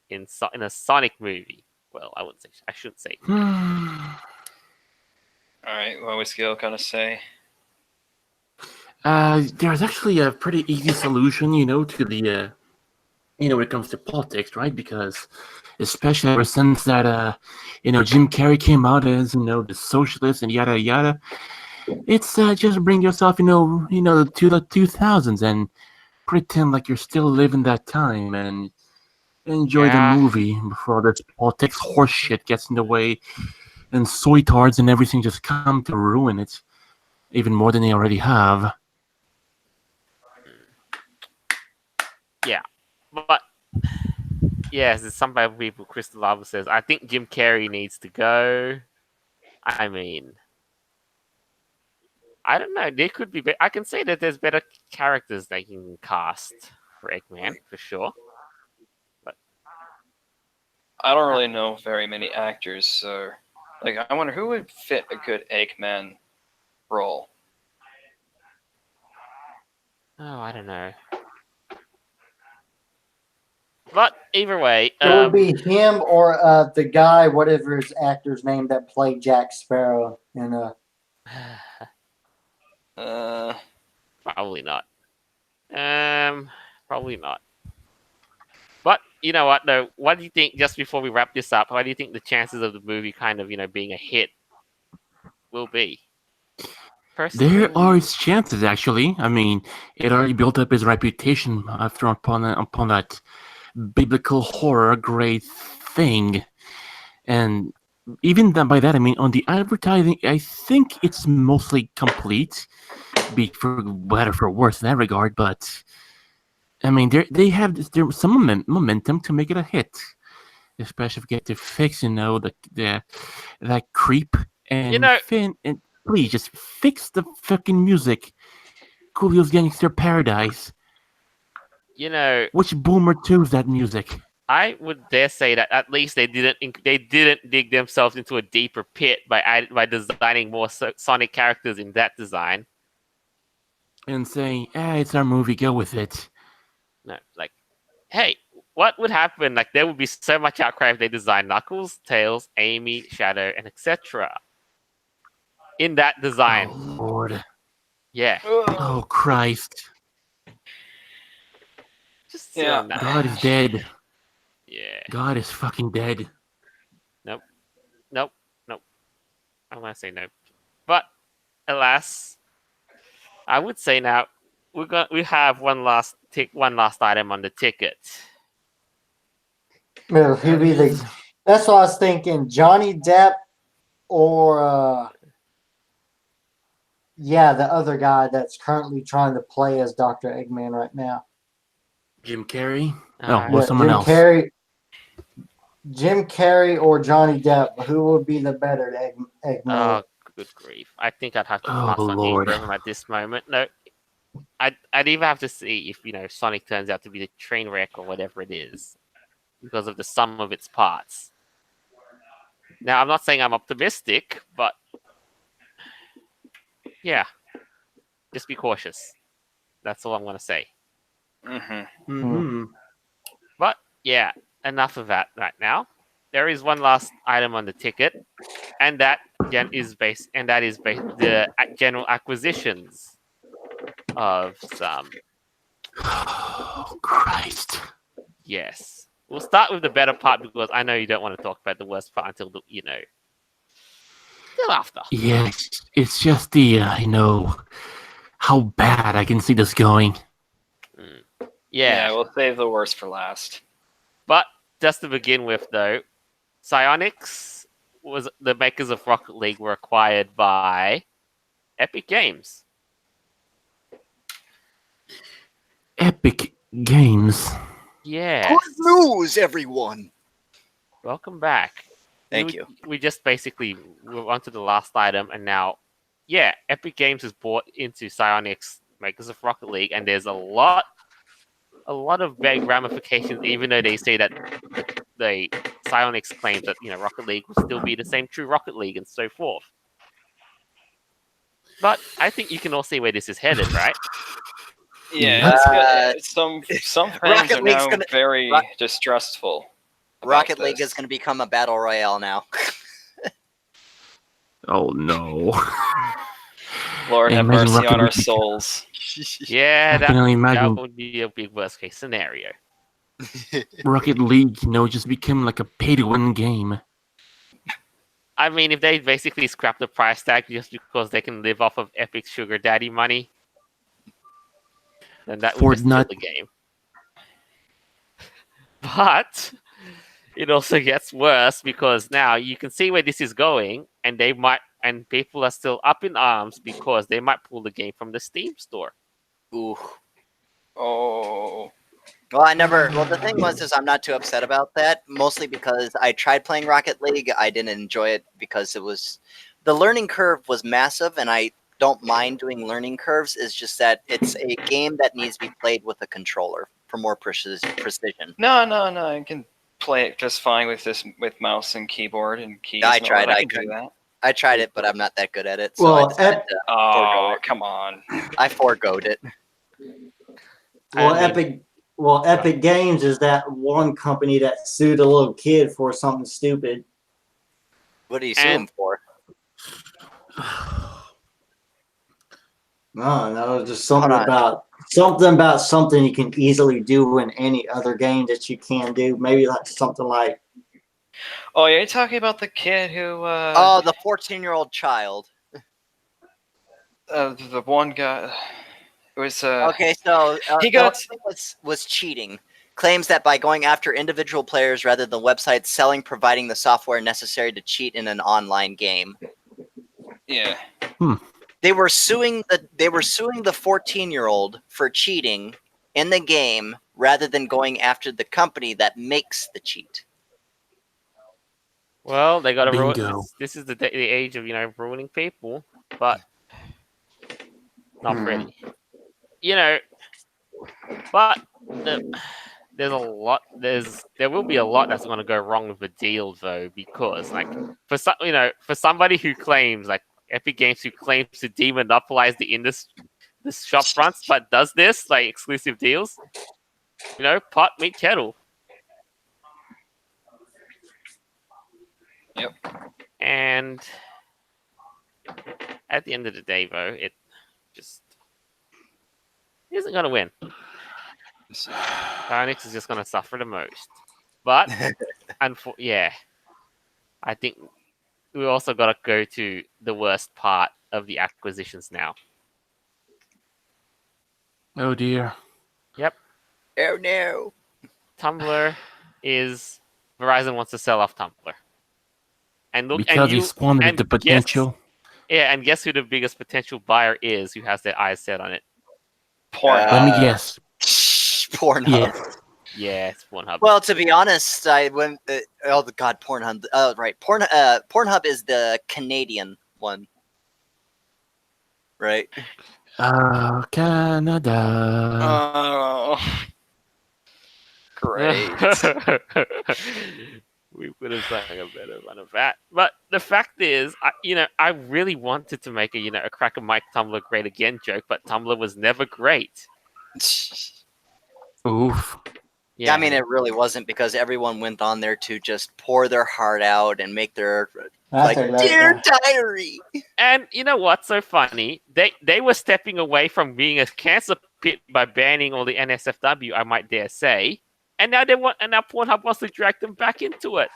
in a Sonic movie. Well, I shouldn't say. All right, what would Skill kind of say? There's actually a pretty easy solution, to the, when it comes to politics, right? Because especially ever since that, Jim Carrey came out as, the socialist and yada yada. It's just bring yourself, to the 2000s and pretend like you're still living that time and enjoy the movie before this politics horse shit gets in the way and soytards and everything just come to ruin it even more than they already have. Yeah, but yes, some people, Crystal Lava says, I think Jim Carrey needs to go. I mean, I don't know. There could be. I can say that there's better characters they can cast for Eggman for sure. I don't really know very many actors, so I wonder who would fit a good Eggman role. Oh, I don't know. But either way, it would be him or the guy, whatever his actor's name, that played Jack Sparrow in Probably not. Probably not. But you know what, though? What do you think, just before we wrap this up, what do you think the chances of the movie kind of, being a hit will be? Personally, there are its chances, actually. I mean, it already built up his reputation upon that biblical horror great thing. And even by that, I mean, on the advertising, I think it's mostly complete, be for better for worse in that regard, but I mean, they have some momentum to make it a hit, especially if we get to fix, that creep and Finn. And please just fix the fucking music. Coolio's Gangster Paradise. Which boomer tunes that music? I would dare say that at least they didn't dig themselves into a deeper pit by designing more Sonic characters in that design. And saying, it's our movie, go with it. No, hey, what would happen? Like, there would be so much outcry if they designed Knuckles, Tails, Amy, Shadow, and etc. in that design. Oh Lord. Yeah. Oh Christ. Just Yeah. God is dead. Yeah. God is fucking dead. Nope. I'm gonna say nope. But alas, I would say now we have one last item on the ticket. Well, who'd be the? That's what I was thinking. Johnny Depp or yeah, the other guy that's currently trying to play as Dr. Eggman right now. Jim Carrey? Alright. Or someone else. Jim Carrey or Johnny Depp. Who would be the better Eggman? Oh, good grief! I think I'd have to pass on Lord. either of them at this moment. No, I'd even have to see if Sonic turns out to be the train wreck or whatever it is, because of the sum of its parts. Now, I'm not saying I'm optimistic, but yeah, just be cautious. That's all I'm gonna say. But yeah, enough of that right now. There is one last item on the ticket, and that is the general acquisitions of some. Oh Christ. Yes, we'll start with the better part because I know you don't want to talk about the worst part until till after. Yes, it's just the how bad I can see this going. Yeah, we'll save the worst for last. But just to begin with, though, Psyonix was the makers of Rocket League were acquired by Epic Games. Epic Games. Yeah. Good news, everyone. Welcome back. Thank you. We just basically were onto the last item, and now, yeah, Epic Games has bought into Psyonix, makers of Rocket League, and there's a lot of big ramifications. Even though they say that the Psyonix claims that Rocket League will still be the same true Rocket League and so forth. But I think you can all see where this is headed, right? Yeah, some fans are now very distrustful. Rocket League is going to become a battle royale now. Oh no. Lord have mercy on our souls. Yeah, that would be a big worst case scenario. Rocket League, just become like a pay-to-win game. I mean, if they basically scrap the price tag just because they can live off of Epic Sugar Daddy money, then that would just kill the game. But it also gets worse because now you can see where this is going, and people are still up in arms because they might pull the game from the Steam store. Ooh. Oh. Well, the thing is I'm not too upset about that, mostly because I tried playing Rocket League. I didn't enjoy it because the learning curve was massive, and I don't mind doing learning curves. It's just that it's a game that needs to be played with a controller for more precision. No, you can play it just fine with mouse and keyboard and keys. I tried. I can do that. I tried it, but I'm not that good at it. So I decided to forego it. Come on. I foregoed it. Epic Games is that one company that sued a little kid for something stupid. What do you sue him for? No, just something about something you can easily do in any other game that you can do. Maybe like something like. Oh, you're talking about the kid who. The 14-year-old child. The one guy. It was. Okay, so he was cheating. Claims that by going after individual players rather than websites selling, providing the software necessary to cheat in an online game. Yeah. They were suing the 14-year-old for cheating in the game rather than going after the company that makes the cheat. Well, they got to ruin. This is the age of ruining people, but not really. But there's a lot. There will be a lot that's going to go wrong with the deal, though, because for somebody who claims Epic Games who claims to demonopolize the shop fronts, but does this exclusive deals. pot meet kettle. Yep. And at the end of the day, though, it just isn't going to win. Psyonix is just going to suffer the most. But, yeah, I think we also got to go to the worst part of the acquisitions now. Oh dear. Yep. Oh no. Tumblr is Verizon wants to sell off Tumblr. And look, because he squandered the potential. And guess who the biggest potential buyer is who has their eyes set on it? Pornhub. Let me guess. Pornhub. Yeah. Yeah, it's Pornhub. Well, to be honest, I went. Pornhub. Right. Pornhub is the Canadian one, right? Canada. Oh, great. We could have done a better run of that. But the fact is, I really wanted to make a crack of Mike Tumblr great again joke, but Tumblr was never great. Oof. Yeah, I mean, it really wasn't, because everyone went on there to just pour their heart out and make their dear diary. And you know what's so funny? They were stepping away from being a cancer pit by banning all the NSFW, I might dare say. And now now Pornhub wants to drag them back into it.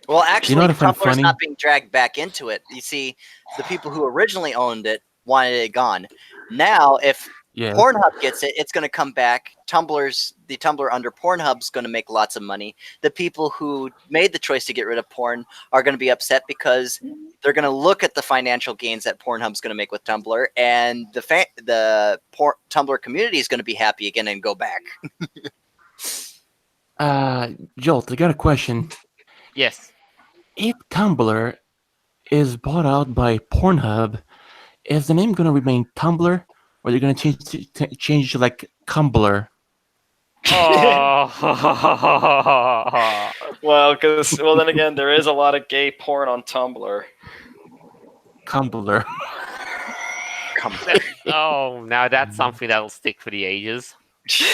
Well, actually, Tumblr's funny? not being dragged back into it. You see, the people who originally owned it wanted it gone. Now, if Pornhub gets it, it's going to come back. The Tumblr under Pornhub's going to make lots of money. The people who made the choice to get rid of porn are going to be upset because they're going to look at the financial gains that Pornhub's going to make with Tumblr, and the Tumblr community is going to be happy again and go back. Jolt, I got a question. Yes. If Tumblr is bought out by Pornhub, is the name going to remain Tumblr, or are they going to change to like Cumbler? Oh. Well, then again, there is a lot of gay porn on Tumblr. Cumbler. Oh, now that's something that'll stick for the ages. You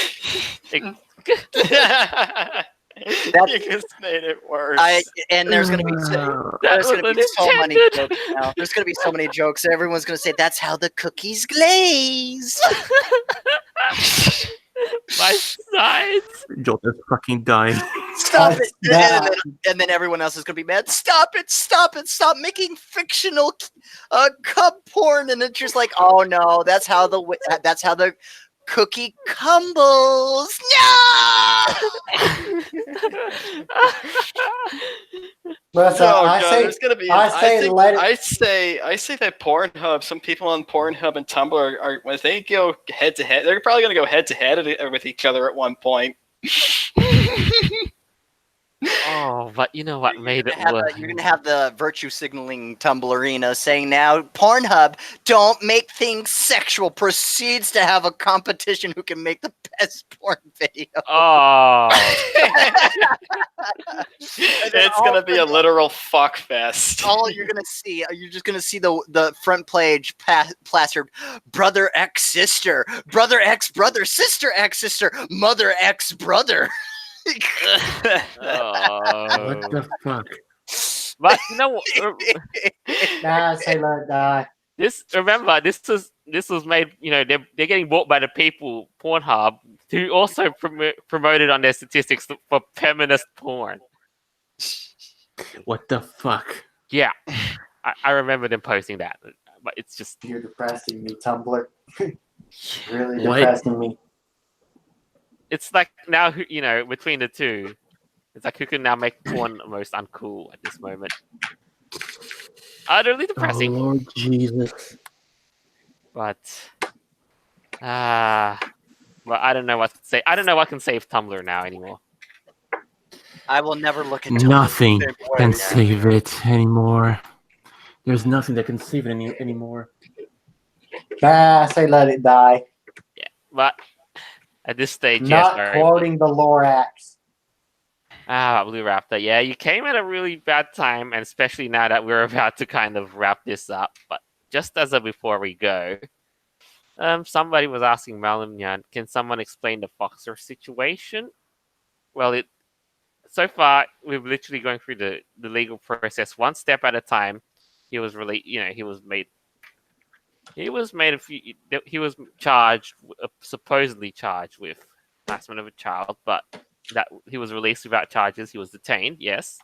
just made it worse. And there's going to be so many jokes now. There's going to be so many jokes. Everyone's going to say, that's how the cookies glaze. My sides. Jolt is fucking dying. Stop it. And then everyone else is going to be mad. Stop it. Stop it. Stop making fictional cub porn. And it's just like, oh no, that's how the cookie crumbles. No! I say that Pornhub, some people on Pornhub and Tumblr are when they go head to head, they're probably going to go head to head with each other at one point. Oh, but you know what made it worse? You're going to have the virtue signaling Tumblrina saying now, Pornhub, don't make things sexual, proceeds to have a competition who can make the best porn video. Oh. It's going to be a literal fuck fest. All you're going to see, you're just going to see the front page plastered, brother X sister, brother X brother, sister X sister, mother X brother. What the fuck? But you know, say let it die. This was made. You know, they're getting bought by the people Pornhub, who also promoted on their statistics for feminist porn. What the fuck? Yeah, I remember them posting that, but it's just you're depressing me, Tumblr. Really depressing me. It's like now, you know, between the two, it's like who can now make porn most uncool at this moment. Utterly depressing. Oh, Lord Jesus. But, I don't know what to say. I don't know what can save Tumblr now anymore. I will never look into nothing can save it anymore. There's nothing that can save it anymore. I say let it die. Yeah, but at this stage, not quoting the Lorax. Blue Raptor. Yeah, you came at a really bad time, and especially now that we're about to kind of wrap this up. But just as before we go, Somebody was asking Malamyan, can someone explain the Foxer situation? Well, so far we're literally going through the legal process one step at a time. He was charged, supposedly charged with harassment of a child, but that he was released without charges. He was detained, yes,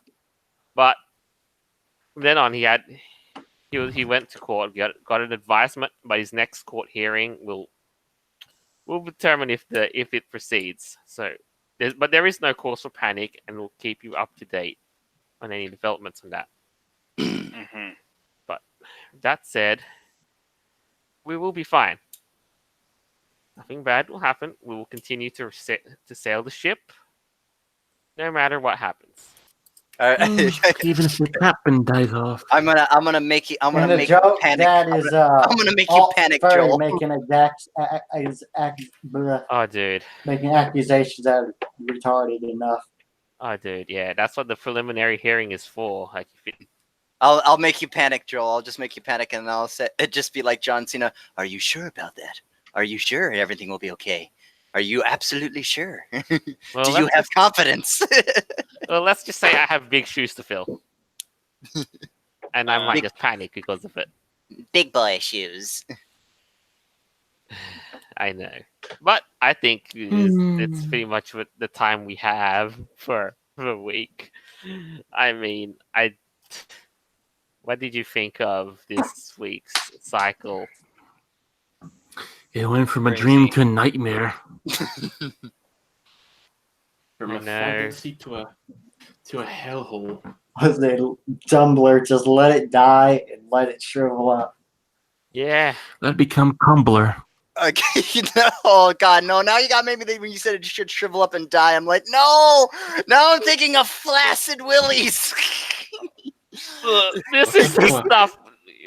but then on he went to court, got an advisement, but his next court hearing will determine if it proceeds. So, there is no cause for panic, and we'll keep you up to date on any developments on that. Mm-hmm. But that said, we will be fine. Nothing bad will happen. We will continue to sail the ship, no matter what happens. Even if the captain dies off. I'm gonna make you. I'm gonna make you panic. That is, I'm gonna make you panic, Furry Joel. making Oh, dude. Making accusations that are retarded enough. Oh, dude. Yeah, that's what the preliminary hearing is for. Like, I'll make you panic, Joel. I'll just make you panic, and I'll say it just be like John Cena. Are you sure about that? Are you sure everything will be okay? Are you absolutely sure? Well, Do you have confidence? Well, let's just say I have big shoes to fill. And I might just panic because of it. Big boy shoes. I know. But I think it's pretty much what the time we have for the week. I mean, what did you think of this week's cycle? It went from a dream to a nightmare. From a fantasy to a hellhole. Was it Tumblr? Just let it die and let it shrivel up. Yeah. That become Tumblr. Okay, oh god, no! Now you got maybe when you said it should shrivel up and die. I'm like, no! Now I'm thinking of flaccid willies. This is the stuff,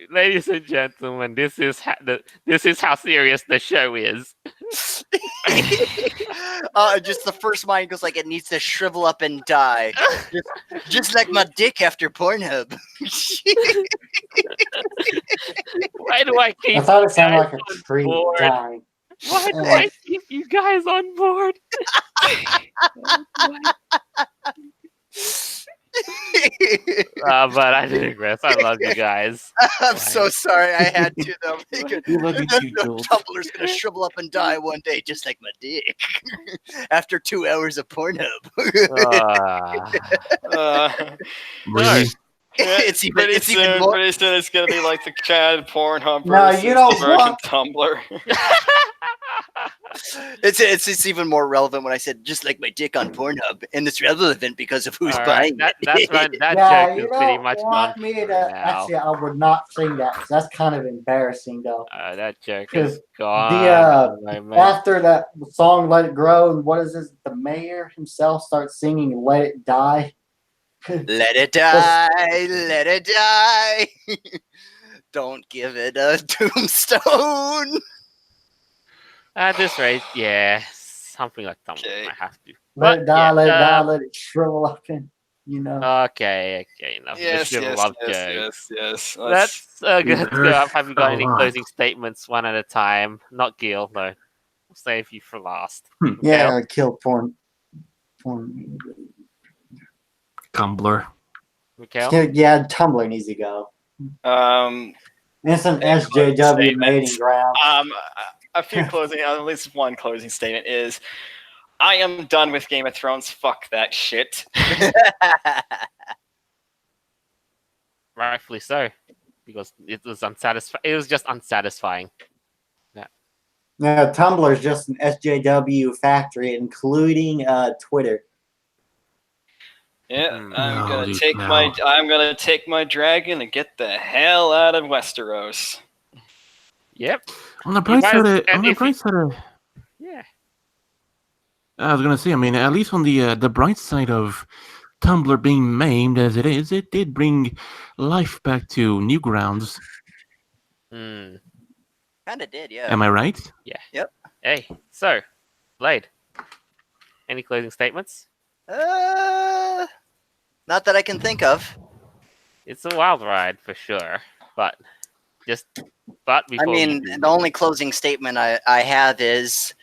ladies and gentlemen. This is how serious the show is. Just the first mind goes like it needs to shrivel up and die, just like my dick after Pornhub. Why do I keep? I thought it sounded like a tree dying. Why do I keep you guys on board? But I digress. I love you guys. I'm so sorry. I had to though. We love you too, Joel. Tumblr's gonna shrivel up and die one day, just like my dick. After 2 hours of Pornhub. Really? It's even more. Pretty soon it's gonna be like the Chad Pornhub No, you don't version want Tumblr. It's even more relevant when I said just like my dick on Pornhub, and it's relevant because of who's buying that's it. right. That yeah, joke is pretty much gone. Actually, I would not sing that. That's kind of embarrassing, though. That joke is gone. After that song "Let It Grow," and what is this? The mayor himself starts singing "Let It Die." Let it die, let it die. Don't give it a tombstone. At this rate, yeah, something like Tumblr might have to. Let it die, let it die, let it shrivel up, and Okay, enough. Yes. Let's go. Have you got any closing statements, one at a time? Not Gil, though. We'll save you for last. Yeah, kill porn. Tumblr. Mikhail? Yeah, Tumblr needs to go. It's an SJW mating ground. A few at least one closing statement is, I am done with Game of Thrones. Fuck that shit. Rightfully so, because it was unsatisfying. It was just unsatisfying. Yeah, Tumblr is just an SJW factory, including Twitter. Yeah, I'm gonna take my dragon and get the hell out of Westeros. Yep. On the bright side of, yeah. I was gonna say, I mean, at least on the bright side of Tumblr being maimed as it is, it did bring life back to Newgrounds. Kinda did, yeah. Am I right? Yeah. Yep. Hey, so, Blade, any closing statements? Not that I can think of. It's a wild ride for sure, but just But I mean, the only closing statement I have is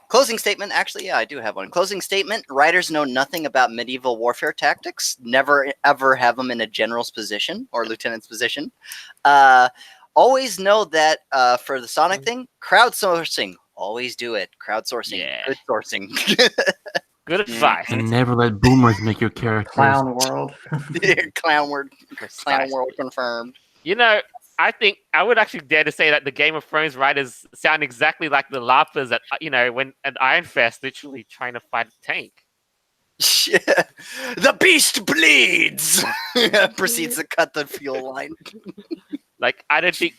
closing statement. Actually, yeah, I do have one. Closing statement: writers know nothing about medieval warfare tactics. Never ever have them in a general's position or lieutenant's position. Always know that for the Sonic thing, crowdsourcing. Always do it. Crowdsourcing. Yeah. Good sourcing. Good advice. And never let boomers make your characters. Clown world. Clown world confirmed. You know, I think I would actually dare to say that the Game of Thrones writers sound exactly like the LARPers at when at Ironfest, literally trying to fight a tank. The beast bleeds. Proceeds to cut the fuel line. Like, I don't think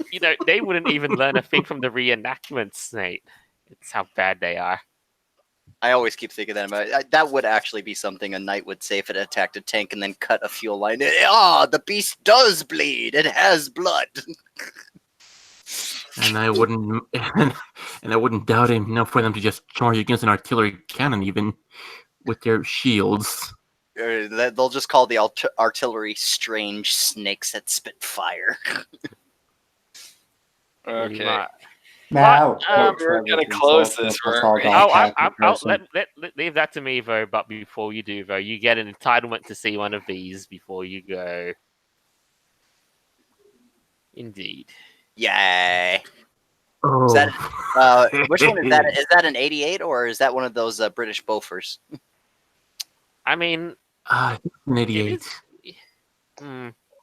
they wouldn't even learn a thing from the reenactments, Nate. It's how bad they are. I always keep thinking that about it. That would actually be something a knight would say if it attacked a tank and then cut a fuel line. The beast does bleed. It has blood. And I wouldn't, and I wouldn't doubt it enough for them to just charge against an artillery cannon, even with their shields. They'll just call the artillery strange snakes that spit fire. Okay. Now we're gonna close this. Leave that to me, though. But before you do, though, you get an entitlement to see one of these before you go. Indeed. Yay! Oh. Is that, which one is that? Is that an 88 or is that one of those British Bofors? I mean, an 88.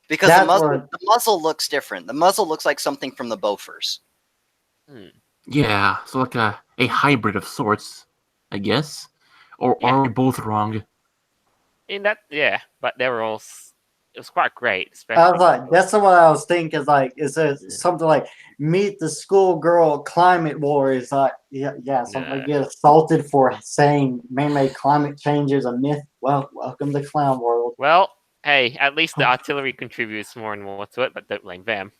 Because the muzzle looks different. The muzzle looks like something from the Bofors. Yeah, so like a hybrid of sorts, I guess. Or are we both wrong? In that, yeah, but they were all. It was quite great. I was like, that's what I was thinking. Like, is there something like meet the schoolgirl climate warriors? Like, yeah, something like get assaulted for saying man-made climate change is a myth. Well, welcome to Clown World. Well, hey, at least the artillery contributes more and more to it, but don't blame them.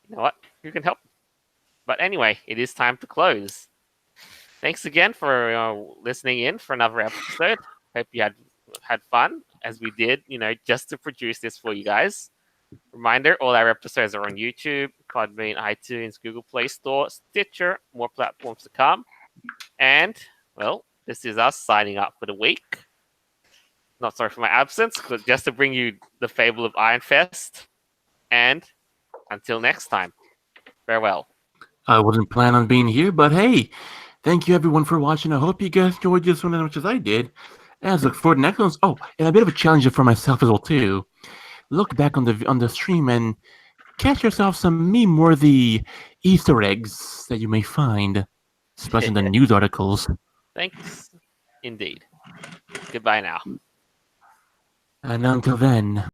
You know what? You can help. But anyway, it is time to close. Thanks again for listening in for another episode. Hope you had fun, as we did, just to produce this for you guys. Reminder, all our episodes are on YouTube, Podbean, iTunes, Google Play Store, Stitcher, more platforms to come. And, well, this is us signing up for the week. Not sorry for my absence, but just to bring you the fable of Ironfest. And until next time, farewell. I wasn't planning on being here, but hey, thank you everyone for watching. I hope you guys enjoyed this one as much as I did. And look forward to the next ones. Oh, and a bit of a challenge for myself as well too. Look back on the stream and catch yourself some meme-worthy Easter eggs that you may find, especially in the news articles. Thanks, indeed. Goodbye now. And until then.